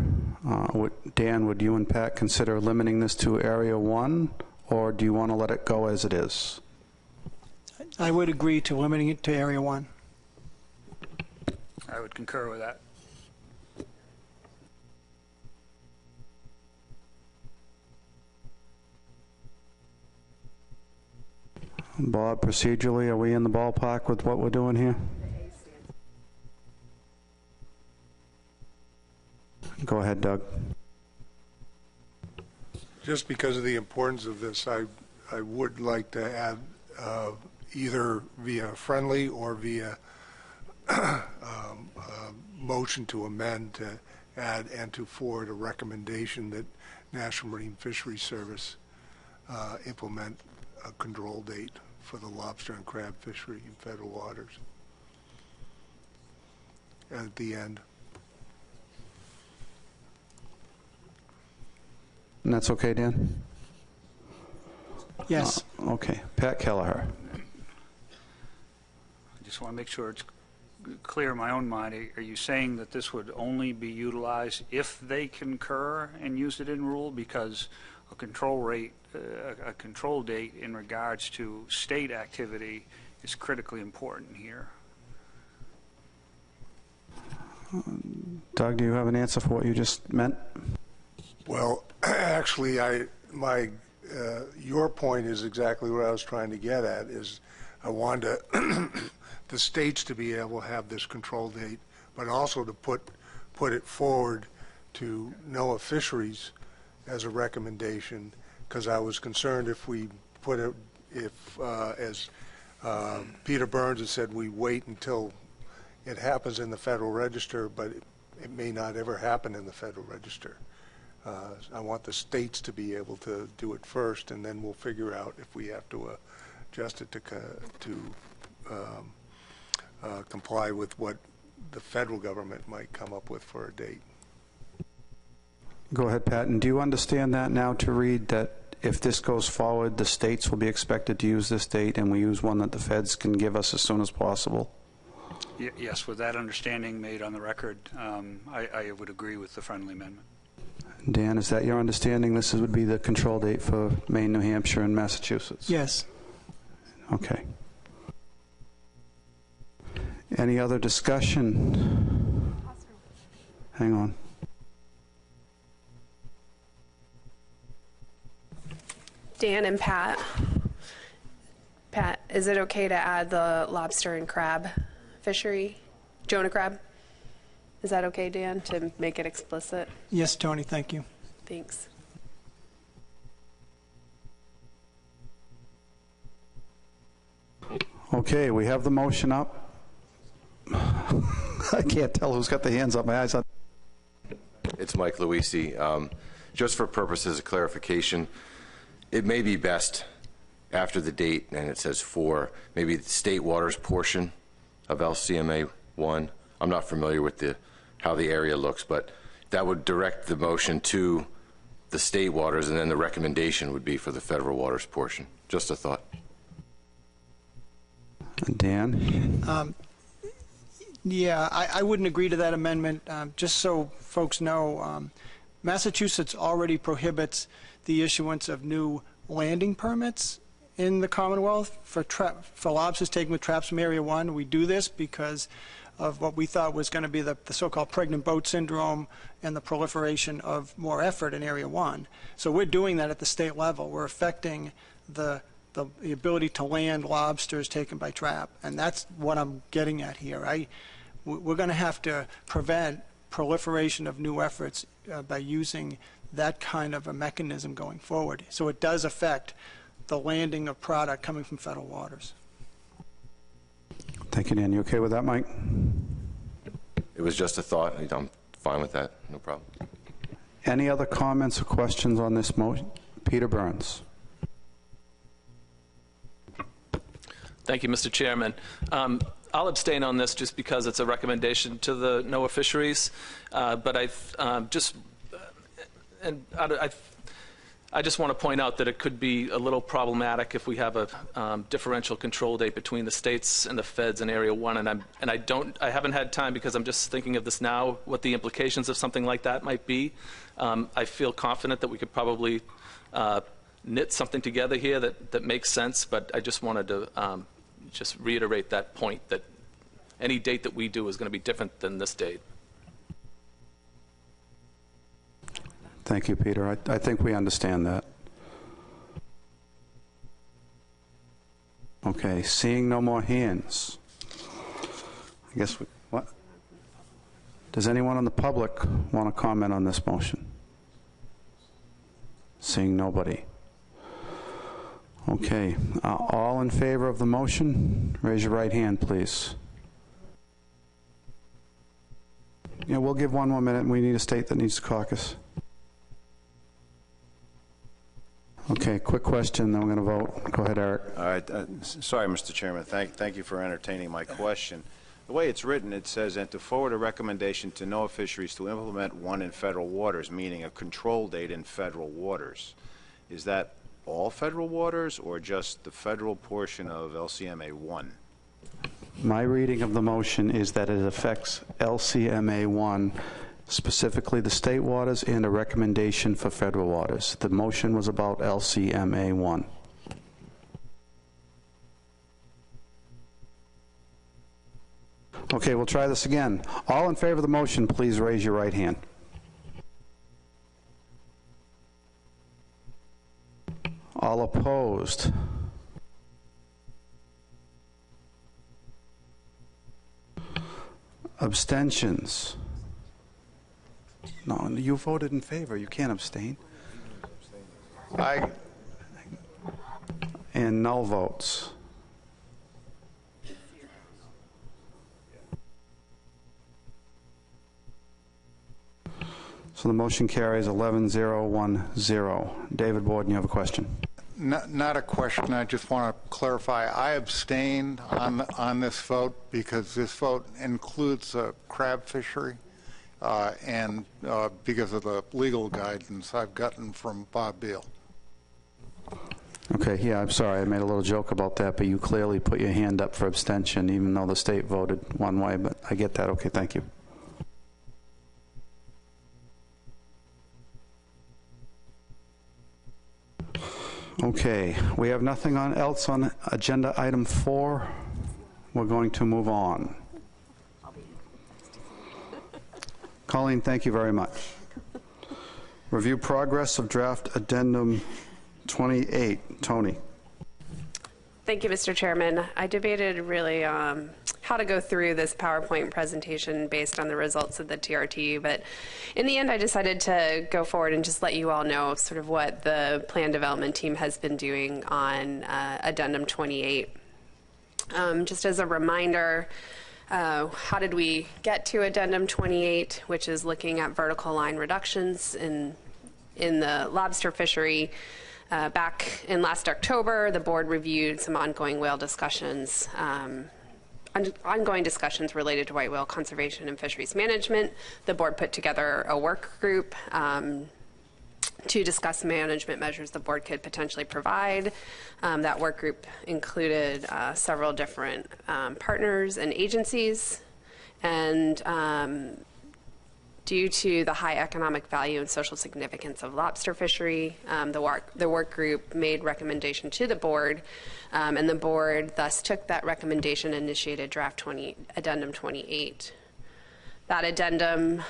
Dan, would you and Pat consider limiting this to Area 1, or do you want to let it go as it is? I would agree to limiting it to Area 1. I would concur with that. Bob, procedurally, are we in the ballpark with what we're doing here? Go ahead, Doug. Just because of the importance of this, I would like to add either via friendly or via motion to amend to add and to forward a recommendation that National Marine Fisheries Service implement a control date for the lobster and crab fishery in federal waters at the end. And that's okay, Dan? Yes. Okay. Pat Kelleher. I just want to make sure it's clear in my own mind. Are you saying that this would only be utilized if they concur and use it in rule? Because a control date in regards to state activity is critically important here. Doug, do you have an answer for what you just meant? Well, actually, your point is exactly what I was trying to get at. Is I wanted the states to be able to have this control date, but also to put it forward to NOAA Fisheries as a recommendation, because I was concerned if we put it, as Peter Burns has said, we wait until it happens in the Federal Register, but it may not ever happen in the Federal Register. I want the states to be able to do it first, and then we'll figure out if we have to adjust it to comply with what the federal government might come up with for a date. Go ahead, Pat. And do you understand that now to read that if this goes forward, the states will be expected to use this date, and we use one that the feds can give us as soon as possible? Yes, with that understanding made on the record, I would agree with the friendly amendment. Dan, is that your understanding? This would be the control date for Maine, New Hampshire, and Massachusetts? Yes. Okay. Any other discussion? Hang on. Dan and Pat. Pat, is it okay to add the lobster and crab fishery? Jonah crab? Is that okay, Dan, to make it explicit? Yes, Tony, thank you. Thanks. Okay, we have the motion up. I can't tell who's got the hands up. My eyes on. It's Mike Luisi. Just for purposes of clarification, it may be best after the date, and it says for, maybe the state waters portion of LCMA 1. I'm not familiar with how the area looks, but that would direct the motion to the state waters, and then the recommendation would be for the federal waters portion. Just a thought. Dan? Yeah, I wouldn't agree to that amendment. Just so folks know, Massachusetts already prohibits the issuance of new landing permits in the Commonwealth for lobsters taken with traps from Area 1. We do this because of what we thought was going to be the so-called pregnant boat syndrome and the proliferation of more effort in Area 1. So we're doing that at the state level. We're affecting the ability to land lobsters taken by trap, and that's what I'm getting at here. We're going to have to prevent proliferation of new efforts by using that kind of a mechanism going forward. So it does affect the landing of product coming from federal waters. Thank you, Dan. You okay with that, Mike? It was just a thought. I'm fine with that. No problem. Any other comments or questions on this motion? Peter Burns. Thank you, Mr. Chairman. I'll abstain on this just because it's a recommendation to the NOAA Fisheries, but I just want to point out that it could be a little problematic if we have a differential control date between the states and the feds in Area 1, I haven't had time, because I'm just thinking of this now, what the implications of something like that might be. I feel confident that we could probably knit something together here that makes sense, but I just wanted to just reiterate that point, that any date that we do is going to be different than this date. Thank you, Peter. I think we understand that. Okay, seeing no more hands. I guess what? Does anyone in the public want to comment on this motion? Seeing nobody. Okay, all in favor of the motion, raise your right hand, please. Yeah, we'll give one more minute. We need a state that needs to caucus. Okay, quick question, then we're going to vote. Go ahead, Eric. All right. Sorry, Mr. Chairman. Thank you for entertaining my question. The way it's written, it says, and to forward a recommendation to NOAA Fisheries to implement one in federal waters, meaning a control date in federal waters. Is that all federal waters or just the federal portion of LCMA 1? My reading of the motion is that it affects LCMA 1, specifically the state waters, and a recommendation for federal waters. The motion was about LCMA 1. Okay, we'll try this again. All in favor of the motion, please raise your right hand. All opposed? Abstentions? No, you voted in favor. You can't abstain. And null votes. So the motion carries 11-0-1-0. David Borden, you have a question. Not a question. I just want to clarify. I abstained on this vote because this vote includes a crab fishery. And because of the legal guidance I've gotten from Bob Beal. Okay, yeah, I'm sorry. I made a little joke about that, but you clearly put your hand up for abstention, even though the state voted one way, but I get that. Okay, thank you. Okay, we have nothing else on agenda item 4. We're going to move on. Colleen, thank you very much. Review progress of draft addendum 28. Tony. Thank you, Mr. Chairman. I debated really how to go through this PowerPoint presentation based on the results of the TRT, but in the end I decided to go forward and just let you all know sort of what the plan development team has been doing on addendum 28. Just as a reminder, how did we get to addendum 28, which is looking at vertical line reductions in the lobster fishery? Back in last October, the board reviewed some ongoing whale discussions, ongoing discussions related to white whale conservation and fisheries management. The board put together a work group to discuss management measures the board could potentially provide. That work group included several different partners and agencies, and due to the high economic value and social significance of lobster fishery, the work group made recommendation to the board, and the board thus took that recommendation and initiated draft addendum 28. That addendum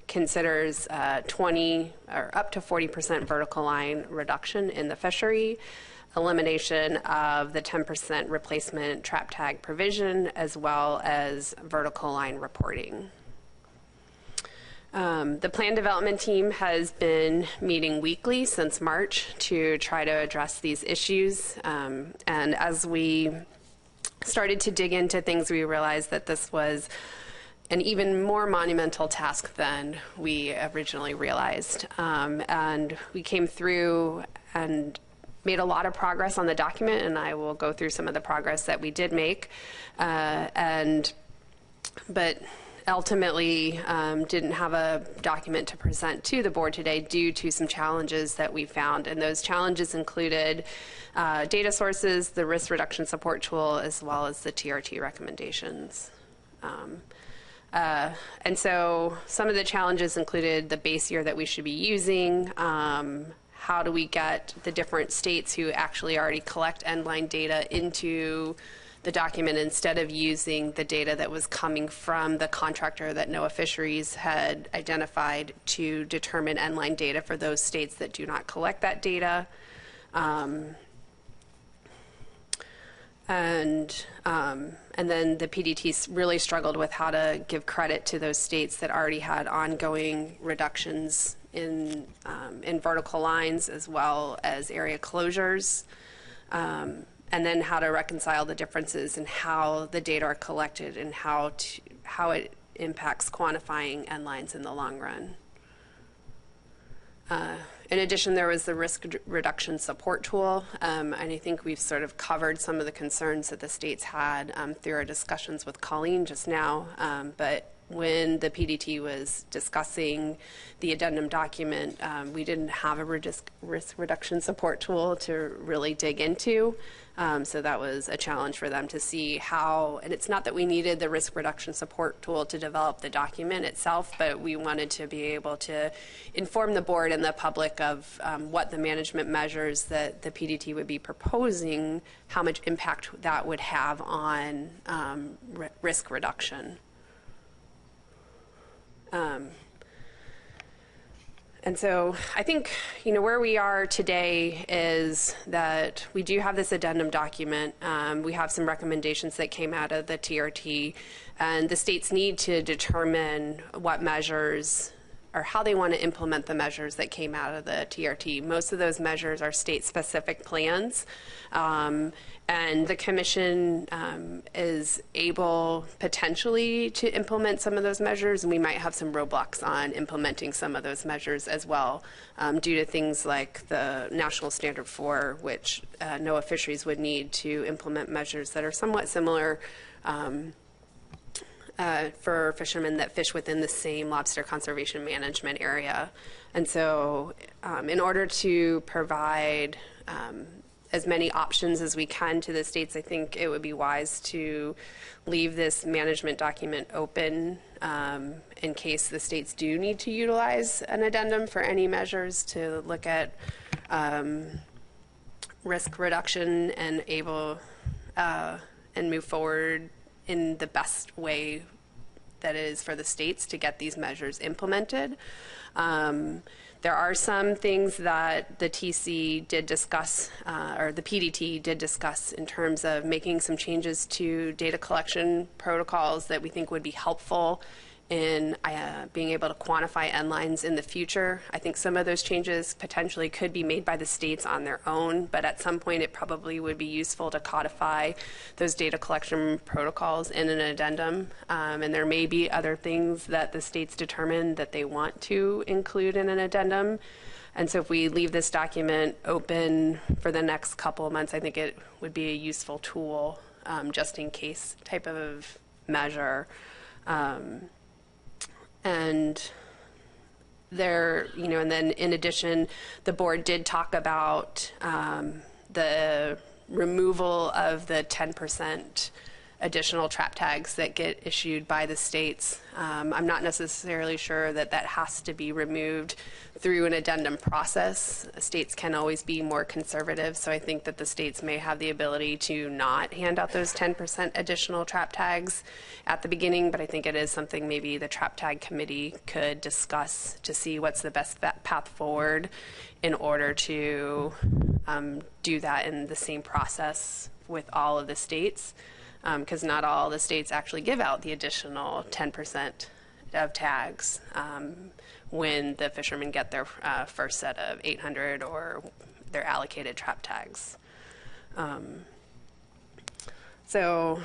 considers 20 or up to 40% vertical line reduction in the fishery, elimination of the 10% replacement trap tag provision, as well as vertical line reporting. The plan development team has been meeting weekly since March to try to address these issues. And as we started to dig into things, we realized that this was an even more monumental task than we originally realized. And we came through and made a lot of progress on the document, and I will go through some of the progress that we did make. But ultimately didn't have a document to present to the board today due to some challenges that we found. And those challenges included data sources, the risk reduction support tool, as well as the TRT recommendations. And so some of the challenges included the base year that we should be using. How do we get the different states who actually already collect end-line data into the document instead of using the data that was coming from the contractor that NOAA Fisheries had identified to determine end-line data for those states that do not collect that data. And then the PDT really struggled with how to give credit to those states that already had ongoing reductions in vertical lines as well as area closures, and then how to reconcile the differences in how the data are collected and how it impacts quantifying end lines in the long run. In addition, there was the risk reduction support tool, and I think we've sort of covered some of the concerns that the states had through our discussions with Colleen just now, but when the PDT was discussing the addendum document, we didn't have a risk reduction support tool to really dig into. So that was a challenge for them to see how, and it's not that we needed the risk reduction support tool to develop the document itself, but we wanted to be able to inform the board and the public of what the management measures that the PDT would be proposing, how much impact that would have on risk reduction. And so I think, where we are today is that we do have this addendum document. We have some recommendations that came out of the TRT, and the states need to determine what measures or how they want to implement the measures that came out of the TRT. Most of those measures are state-specific plans. And the commission is able potentially to implement some of those measures, and we might have some roadblocks on implementing some of those measures as well, due to things like the National Standard 4, which NOAA Fisheries would need to implement measures that are somewhat similar for fishermen that fish within the same lobster conservation management area. And so in order to provide as many options as we can to the states, I think it would be wise to leave this management document open in case the states do need to utilize an addendum for any measures to look at risk reduction and and move forward in the best way that is for the states to get these measures implemented. There are some things that the TC did discuss, or the PDT did discuss, in terms of making some changes to data collection protocols that we think would be helpful in being able to quantify end lines in the future. I think some of those changes potentially could be made by the states on their own, but at some point it probably would be useful to codify those data collection protocols in an addendum. And there may be other things that the states determine that they want to include in an addendum. And so if we leave this document open for the next couple of months, I think it would be a useful tool, just in case type of measure. And there, and then in addition, the board did talk about the removal of the 10% additional trap tags that get issued by the states. I'm not necessarily sure that that has to be removed through an addendum process. States can always be more conservative, so I think that the states may have the ability to not hand out those 10% additional trap tags at the beginning, but I think it is something maybe the trap tag committee could discuss to see what's the best path forward in order to do that in the same process with all of the states. Because not all the states actually give out the additional 10% of tags when the fishermen get their first set of 800 or their allocated trap tags. So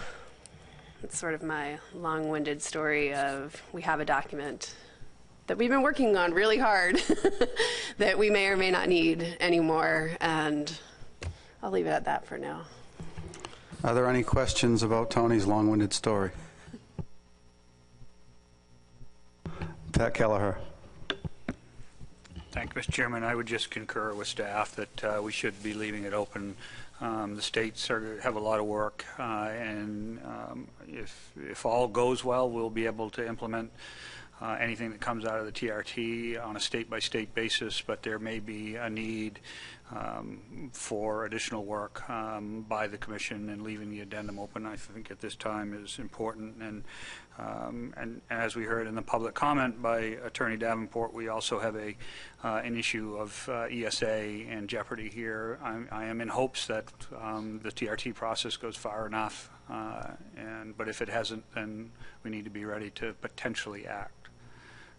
it's sort of my long-winded story of we have a document that we've been working on really hard that we may or may not need anymore, and I'll leave it at that for now. Are there any questions about Tony's long-winded story? Pat Kelleher. Thank you, Mr. Chairman. I would just concur with staff that we should be leaving it open. The states have a lot of work, and if all goes well, we'll be able to implement anything that comes out of the TRT on a state-by-state basis, but there may be a need for additional work by the Commission, and leaving the addendum open, I think, at this time is important. And as we heard in the public comment by Attorney Davenport, we also have an issue of ESA and jeopardy here. I am in hopes that the TRT process goes far enough, but if it hasn't, then we need to be ready to potentially act.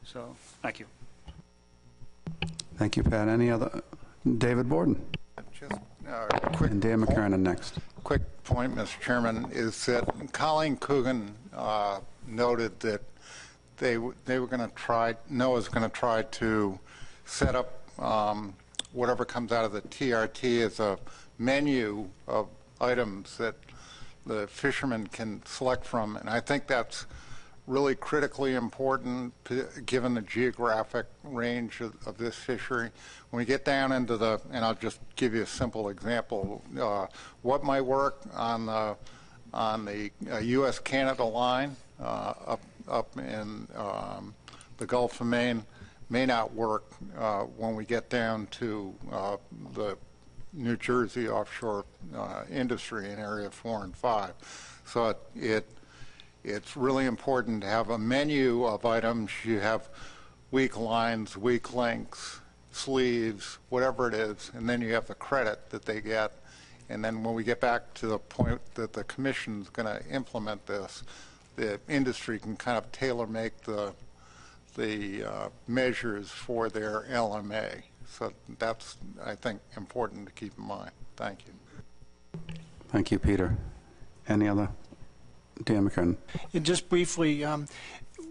So, thank you. Thank you, Pat. Any other? David Borden. Just quick and Dan McKernan next. Quick point, Mr. Chairman, is that Colleen Coogan noted that they were going to try, NOAA's going to try to set up whatever comes out of the TRT as a menu of items that the fishermen can select from, and I think that's really critically important given the geographic range of this fishery. When we get down into the, and I'll just give you a simple example, what might work on the U.S.-Canada line up in the Gulf of Maine may not work when we get down to the New Jersey offshore industry in Area 4 and 5. So it's really important to have a menu of items. You have weak lines, weak links, sleeves, whatever it is, and then you have the credit that they get. And then when we get back to the point that the Commission's going to implement this, the industry can kind of tailor-make the measures for their LMA. So that's, I think, important to keep in mind. Thank you. Thank you, Peter. Any other? Dan McKernan. Just briefly,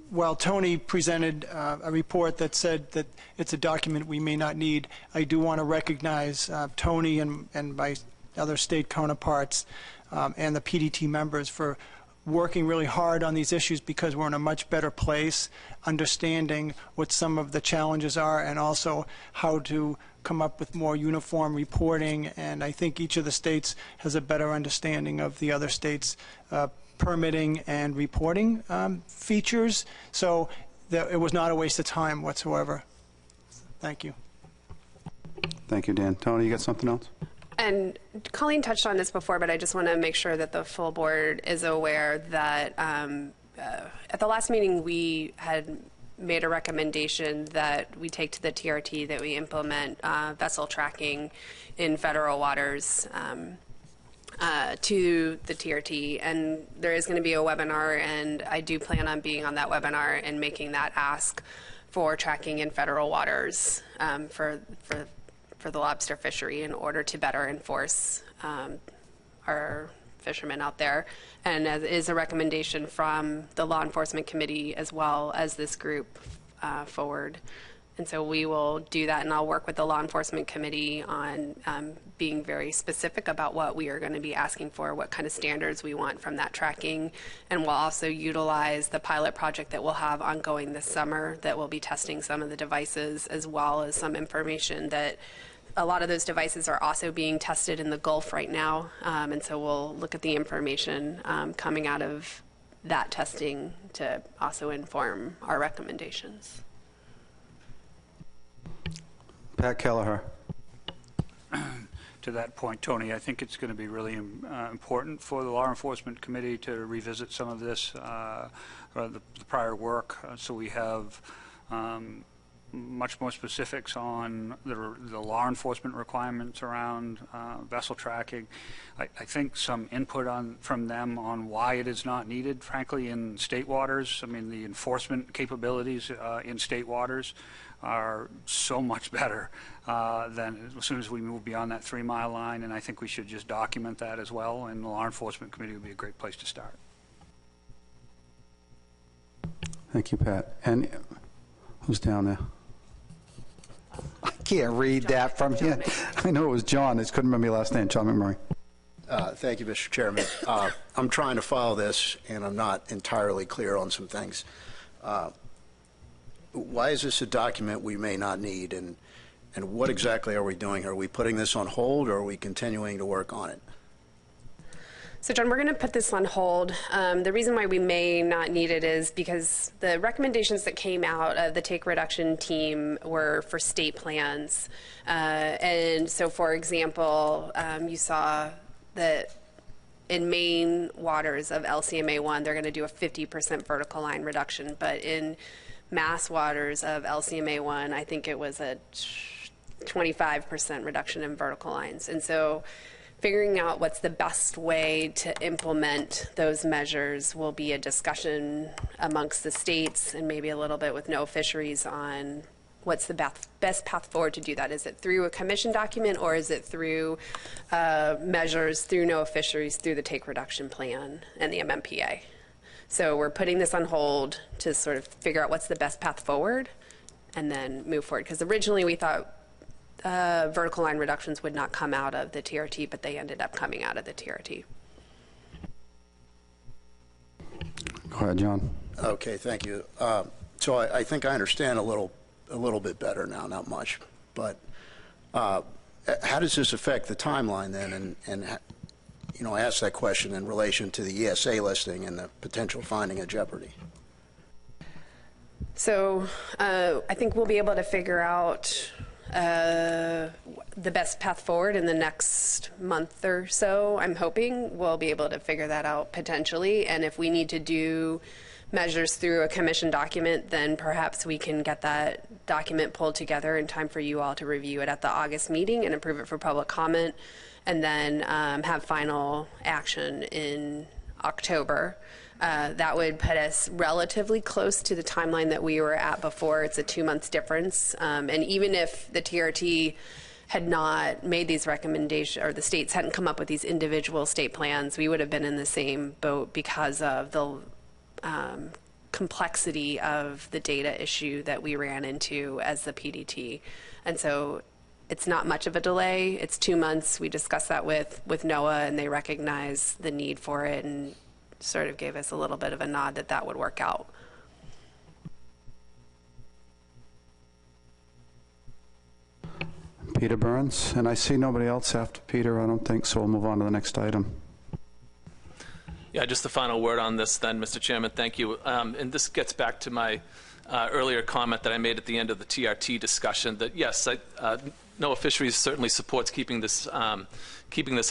while Tony presented a report that said that it's a document we may not need, I do want to recognize Tony and my other state counterparts and the PDT members for working really hard on these issues, because we're in a much better place understanding what some of the challenges are and also how to come up with more uniform reporting. And I think each of the states has a better understanding of the other states' permitting and reporting features. So it was not a waste of time whatsoever. Thank you. Thank you, Dan. Tony, you got something else? And Colleen touched on this before, but I just want to make sure that the full board is aware that at the last meeting we had made a recommendation that we take to the TRT that we implement vessel tracking in federal waters to the TRT, and there is going to be a webinar, and I do plan on being on that webinar and making that ask for tracking in federal waters for the lobster fishery in order to better enforce our fishermen out there. And as is a recommendation from the Law Enforcement Committee as well as this group forward. And so we will do that, and I'll work with the Law Enforcement Committee on being very specific about what we are going to be asking for, what kind of standards we want from that tracking. And we'll also utilize the pilot project that we'll have ongoing this summer that will be testing some of the devices, as well as some information that a lot of those devices are also being tested in the Gulf right now. And so we'll look at the information coming out of that testing to also inform our recommendations. Pat Kelleher. To that point, Tony, I think it's going to be really important for the Law Enforcement Committee to revisit some of this, the prior work, so we have much more specifics on the law enforcement requirements around vessel tracking. I think some input from them on why it is not needed, frankly, in state waters. I mean, the enforcement capabilities in state waters are so much better than as soon as we move beyond that 3-mile line, and I think we should just document that as well, and the Law Enforcement Committee would be a great place to start. Thank you, Pat. And who's down there? I can't read that from here. I know it was John. I just couldn't remember your last name. John McMurray. Thank you, Mr. Chairman. I'm trying to follow this, and I'm not entirely clear on some things. why is this a document we may not need, and what exactly are we doing? Are we putting this on hold, or are we continuing to work on it? So, John, we're going to put this on hold. The reason why we may not need it is because the recommendations that came out of the take reduction team were for state plans. And so, for example, you saw that in main waters of LCMA 1, they're going to do a 50% vertical line reduction. But in mass waters of LCMA 1, I think it was a 25% reduction in vertical lines. And so figuring out what's the best way to implement those measures will be a discussion amongst the states and maybe a little bit with NOAA Fisheries on what's the best path forward to do that. Is it through a commission document, or is it through measures through NOAA Fisheries, through the take reduction plan and the MMPA? So we're putting this on hold to sort of figure out what's the best path forward and then move forward. Because originally we thought vertical line reductions would not come out of the TRT, but they ended up coming out of the TRT. Go ahead, John. Okay, thank you. So I think I understand a little bit better now, not much, but how does this affect the timeline then? And you know, I asked that question in relation to the ESA listing and the potential finding of jeopardy. So I think we'll be able to figure out the best path forward in the next month or so. I'm hoping we'll be able to figure that out potentially. And if we need to do measures through a commission document, then perhaps we can get that document pulled together in time for you all to review it at the August meeting and approve it for public comment, and then have final action in October. That would put us relatively close to the timeline that we were at before. It's a 2-month difference. And even if the TRT had not made these recommendations, or the states hadn't come up with these individual state plans, we would have been in the same boat because of the complexity of the data issue that we ran into as the PDT. And so it's not much of a delay. It's 2 months. We discussed that with NOAA, and they recognize the need for it and sort of gave us a little bit of a nod that that would work out. Peter Burns, and I see nobody else after Peter, I don't think, so we'll move on to the next item. Yeah, just the final word on this then, Mr. Chairman. Thank you. And this gets back to my earlier comment that I made at the end of the TRT discussion that, yes, NOAA Fisheries certainly supports keeping this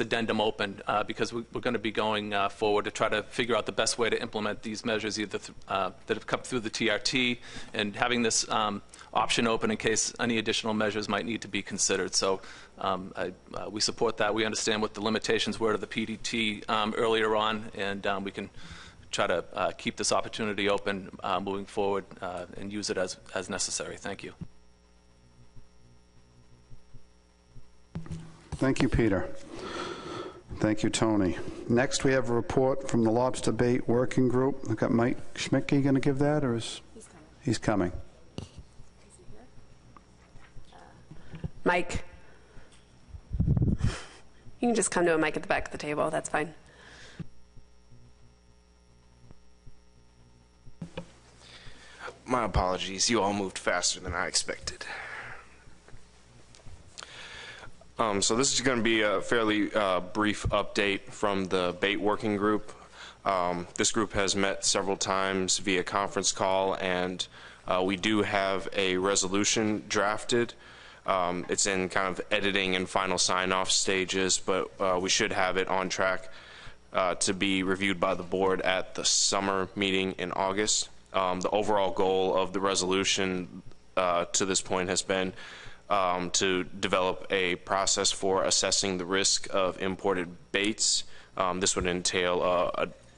addendum open because we're going to be going forward to try to figure out the best way to implement these measures either that have come through the TRT and having this option open in case any additional measures might need to be considered. So we support that. We understand what the limitations were to the PDT earlier on, and we can try to keep this opportunity open moving forward and use it as necessary. Thank you. Thank you, Peter. Thank you, Tony. Next, we have a report from the Lobster Bait Working Group. I've got Mike Schmidt. Are you going to give that, or is he's coming? Mike, you can just come to a mic at the back of the table. That's fine. My apologies. You all moved faster than I expected. So this is going to be a fairly brief update from the bait working group. This group has met several times via conference call, and we do have a resolution drafted. It's in kind of editing and final sign-off stages, but we should have it on track to be reviewed by the board at the summer meeting in August. The overall goal of the resolution to this point has been to develop a process for assessing the risk of imported baits. This would entail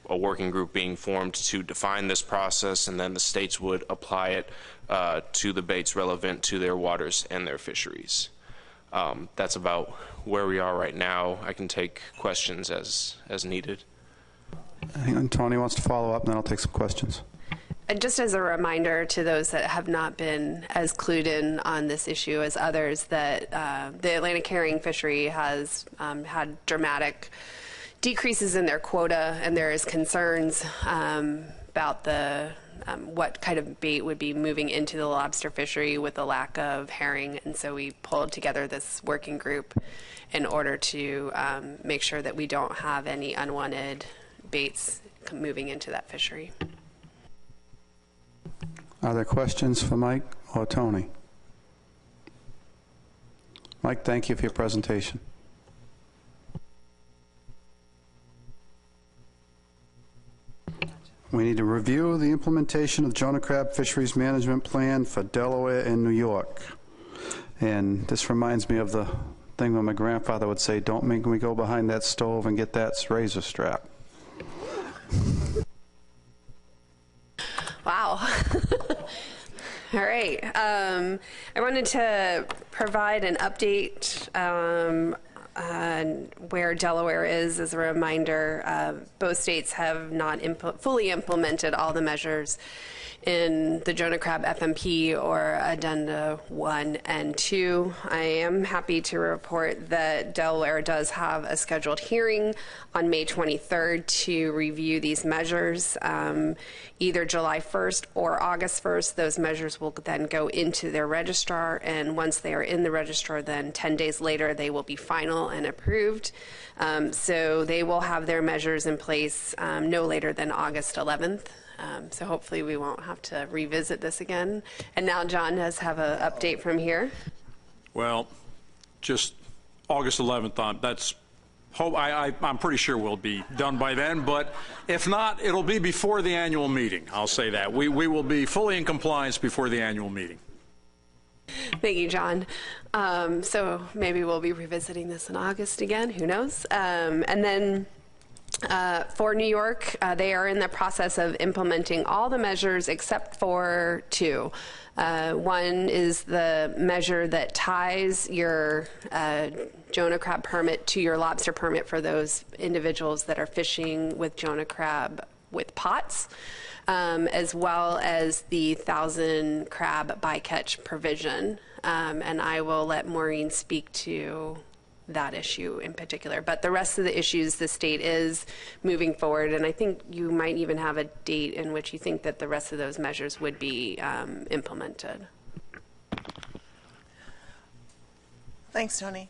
a working group being formed to define this process, and then the states would apply it to the baits relevant to their waters and their fisheries. That's about where we are right now. I can take questions as needed. Hang on, Tony wants to follow up, and then I'll take some questions. And just as a reminder to those that have not been as clued in on this issue as others, that the Atlantic herring fishery has had dramatic decreases in their quota, and there is concerns about the what kind of bait would be moving into the lobster fishery with the lack of herring, and so we pulled together this working group in order to make sure that we don't have any unwanted baits moving into that fishery. Are there questions for Mike or Tony? Mike, thank you for your presentation. We need to review the implementation of Jonah Crab Fisheries Management Plan for Delaware and New York. And this reminds me of the thing when my grandfather would say, don't make me go behind that stove and get that razor strap. Wow. All right. I wanted to provide an update on where Delaware is. As a reminder, both states have not fully implemented all the measures in the Jonah Crab FMP or Addenda 1 and 2. I am happy to report that Delaware does have a scheduled hearing on May 23rd to review these measures. Either July 1st or August 1st, those measures will then go into their registrar, and once they are in the registrar, then 10 days later they will be final and approved. So they will have their measures in place no later than August 11th. So hopefully we won't have to revisit this again. And now John does have an update from here. Well, just August 11th on. I'm pretty sure we'll be done by then, but if not, it'll be before the annual meeting. I'll say that. We will be fully in compliance before the annual meeting. Thank you, John. So maybe we'll be revisiting this in August again. Who knows? And then for New York, they are in the process of implementing all the measures except for two. One is the measure that ties your Jonah crab permit to your lobster permit for those individuals that are fishing with Jonah crab with pots, as well as the 1,000 crab bycatch provision. And I will let Maureen speak to that issue in particular. But the rest of the issues, the state is moving forward, and I think you might even have a date in which you think that the rest of those measures would be implemented. Thanks, Tony.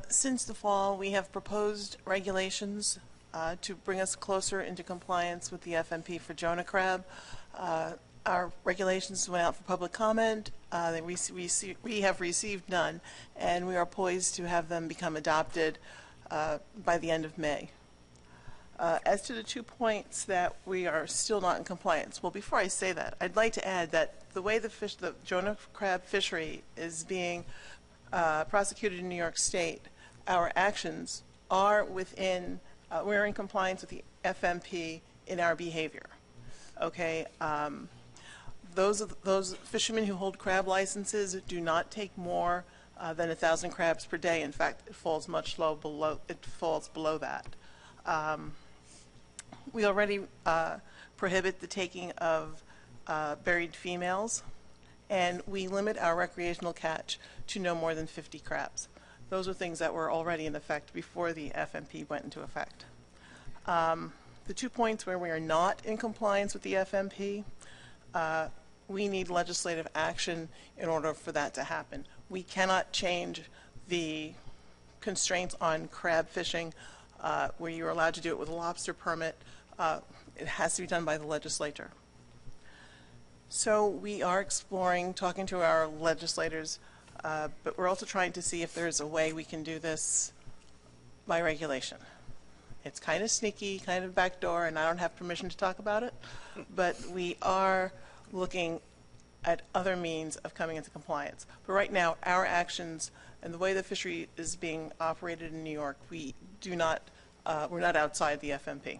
Since the fall, we have proposed regulations to bring us closer into compliance with the FMP for Jonah crab. Our regulations went out for public comment. We have received none, and we are poised to have them become adopted by the end of May. As to the 2 points that we are still not in compliance, well, before I say that, I'd like to add that the way the Jonah crab fishery is being prosecuted in New York State, our actions are within, we're in compliance with the FMP in our behavior. Okay. Those fishermen who hold crab licenses do not take more than 1,000 crabs per day. In fact, it falls much below. It falls below that. We already prohibit the taking of buried females, and we limit our recreational catch to no more than 50 crabs. Those are things that were already in effect before the FMP went into effect. The 2 points where we are not in compliance with the FMP, we need legislative action in order for that to happen. We cannot change the constraints on crab fishing where you're allowed to do it with a lobster permit. It has to be done by the legislature. So we are exploring, talking to our legislators, but we're also trying to see if there's a way we can do this by regulation. It's kind of sneaky, kind of backdoor, and I don't have permission to talk about it, but we are looking at other means of coming into compliance. But right now, our actions and the way the fishery is being operated in New York, we do not, we're not outside the FMP.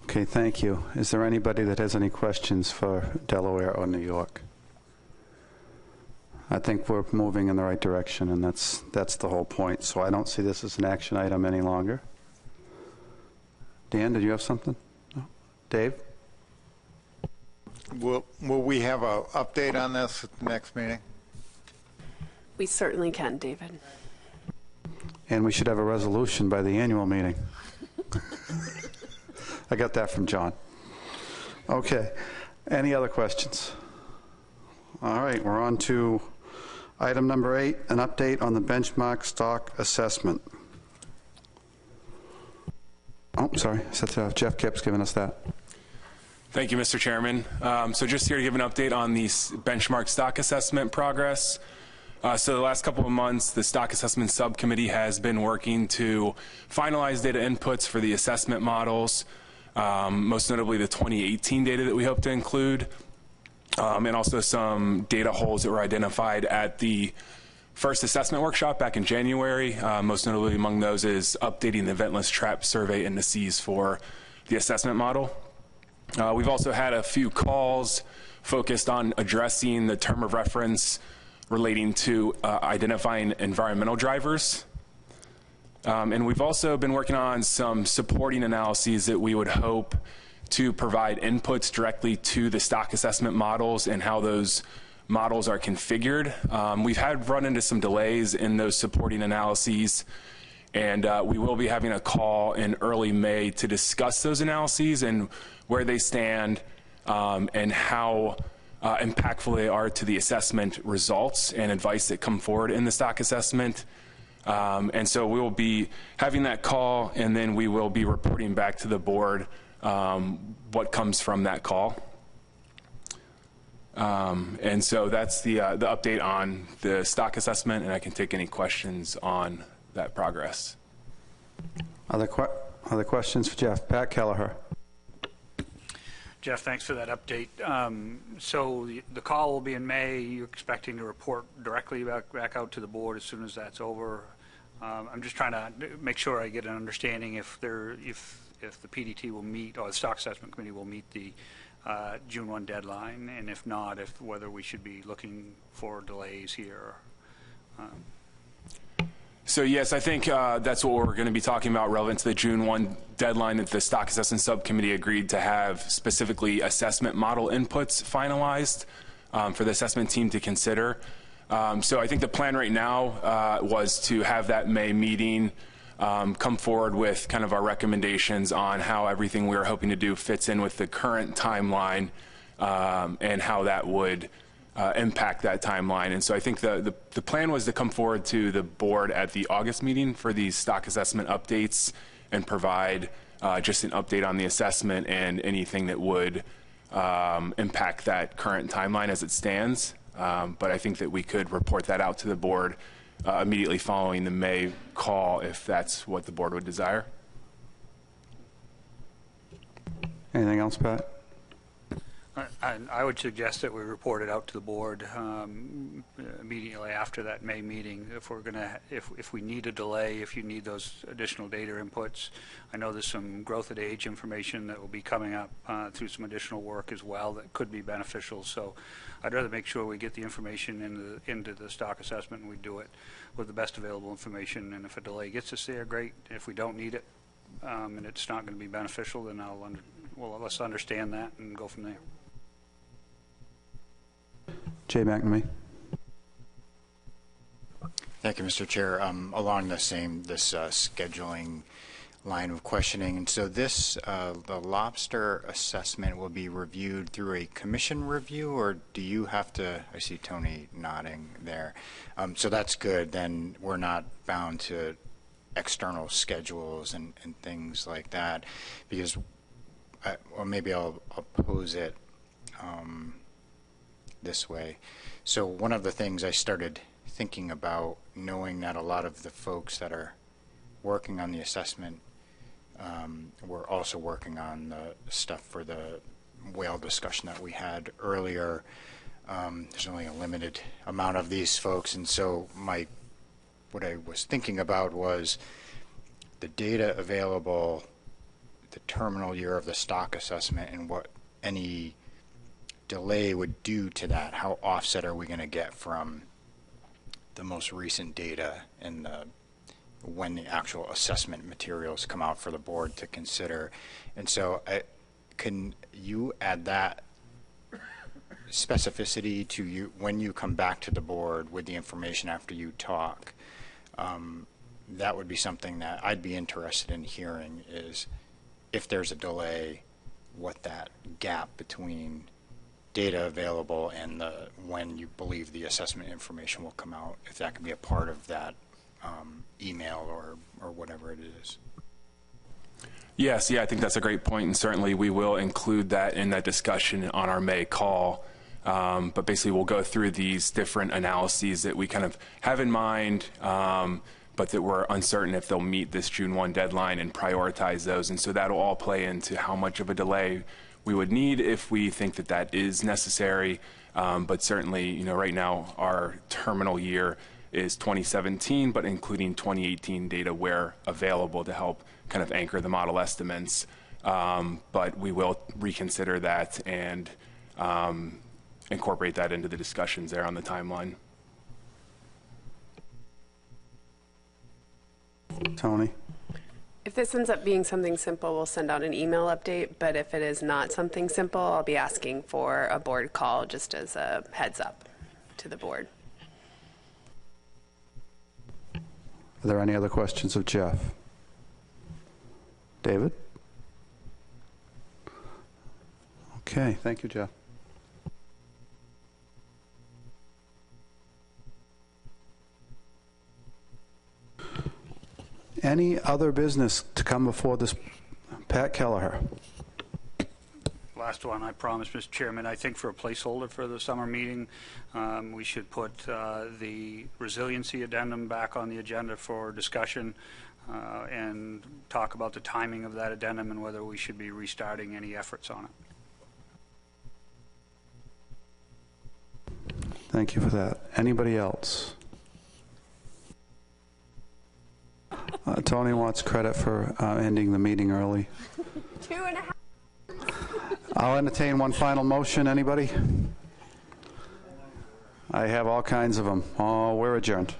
Okay, thank you. Is there anybody that has any questions for Delaware or New York? I think we're moving in the right direction, and that's the whole point. So I don't see this as an action item any longer. Dan, did you have something? No? Dave? Will we have an update on this at the next meeting? We certainly can, David. And we should have a resolution by the annual meeting. I got that from John. Okay. Any other questions? All right, we're on to item number 8, an update on the benchmark stock assessment. Oh, sorry, Jeff Kipp's giving us that. Thank you, Mr. Chairman. So just here to give an update on the benchmark stock assessment progress. So the last couple of months, the stock assessment subcommittee has been working to finalize data inputs for the assessment models, most notably the 2018 data that we hope to include, and also some data holes that were identified at the first assessment workshop back in January. Most notably among those is updating the ventless trap survey indices for the assessment model. We've also had a few calls focused on addressing the term of reference relating to identifying environmental drivers. And we've also been working on some supporting analyses that we would hope to provide inputs directly to the stock assessment models and how those models are configured. We've run into some delays in those supporting analyses, and we will be having a call in early May to discuss those analyses and where they stand and how impactful they are to the assessment results and advice that come forward in the stock assessment. And so we will be having that call, and then we will be reporting back to the board what comes from that call. And so that's the update on the stock assessment, and I can take any questions on that progress. Other questions for Jeff? Pat Kelleher. Jeff, thanks for that update. So the call will be in May. You're expecting to report directly back out to the board as soon as that's over. I'm just trying to make sure I get an understanding if the PDT will meet, or the stock assessment committee will meet the June 1 deadline, and if not, whether we should be looking for delays here. So yes, I think that's what we're going to be talking about relevant to the June 1 deadline that the stock assessment subcommittee agreed to have specifically assessment model inputs finalized for the assessment team to consider. So I think the plan right now was to have that May meeting come forward with kind of our recommendations on how everything we were hoping to do fits in with the current timeline and how that would impact that timeline. And so I think the plan was to come forward to the board at the August meeting for these stock assessment updates and provide just an update on the assessment and anything that would impact that current timeline as it stands. But I think that we could report that out to the board immediately following the May call if that's what the board would desire. Anything else, Pat? I would suggest that we report it out to the board immediately after that May meeting. If we need a delay, if you need those additional data inputs, I know there's some growth at age information that will be coming up through some additional work as well that could be beneficial. So I'd rather make sure we get the information into the stock assessment, and we do it with the best available information. And if a delay gets us there, great. If we don't need it and it's not going to be beneficial, then let's understand that and go from there. Jay McNamee. Thank you, Mr. Chair. Along this scheduling line of questioning, and so the Lobster assessment will be reviewed through a commission review, or do you have to? I see Tony nodding there. So that's good. Then we're not bound to external schedules and things like that, because, or maybe I'll pose it this way. So one of the things I started thinking about, knowing that a lot of the folks that are working on the assessment were also working on the stuff for the whale discussion that we had earlier. There's only a limited amount of these folks, and so what I was thinking about was the data available, the terminal year of the stock assessment, and what any delay would do to that. How offset are we going to get from the most recent data and when the actual assessment materials come out for the board to consider? And so can you add that specificity to you when you come back to the board with the information after you talk? that would be something that I'd be interested in hearing, is if there's a delay, what that gap between data available and when you believe the assessment information will come out, if that could be a part of that email or whatever it is. Yes, yeah, I think that's a great point, and certainly we will include that in that discussion on our May call. But basically we'll go through these different analyses that we kind of have in mind, but that we're uncertain if they'll meet this June 1 deadline, and prioritize those. And so that'll all play into how much of a delay we would need if we think that that is necessary. But certainly, you know, right now our terminal year is 2017, but including 2018 data where available to help kind of anchor the model estimates. But we will reconsider that and incorporate that into the discussions there on the timeline. Tony? If this ends up being something simple, we'll send out an email update, but if it is not something simple, I'll be asking for a board call just as a heads up to the board. Are there any other questions of Jeff? David? Okay, thank you, Jeff. Any other business to come before this? Pat Kelleher. Last one, I promise, Mr. Chairman. I think for a placeholder for the summer meeting, we should put the resiliency addendum back on the agenda for discussion and talk about the timing of that addendum and whether we should be restarting any efforts on it. Thank you for that. Anybody else? Tony wants credit for ending the meeting early. 2.5. I'll entertain one final motion. Anybody? I have all kinds of them. Oh, we're adjourned.